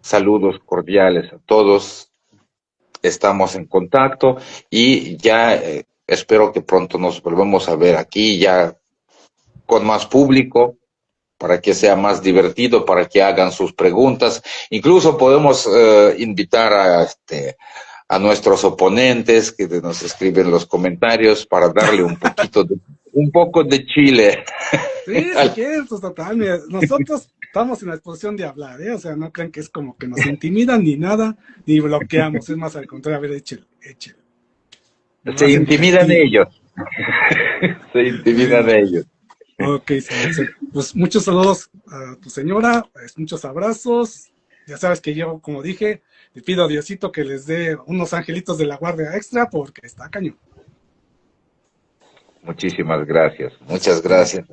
Saludos cordiales a todos. Estamos en contacto y ya espero que pronto nos volvamos a ver aquí ya con más público para que sea más divertido, para que hagan sus preguntas. Incluso podemos invitar a nuestros oponentes que nos escriben los comentarios para darle un poco de chile. Sí, si quieren, pues total, mira, nosotros estamos en la disposición de hablar, ¿eh? O sea, no crean que es como que nos intimidan ni nada, ni bloqueamos, es más al contrario, a ver, échale, échale. Lo Se hacen intimidan divertido. ellos, se intimidan Bueno, ellos. ok, señor Axel. Pues muchos saludos a tu señora, pues, muchos abrazos. Ya sabes que yo, como dije, le pido a Diosito que les dé unos angelitos de la guardia extra porque está cañón. Muchísimas gracias, muchas Vale. gracias.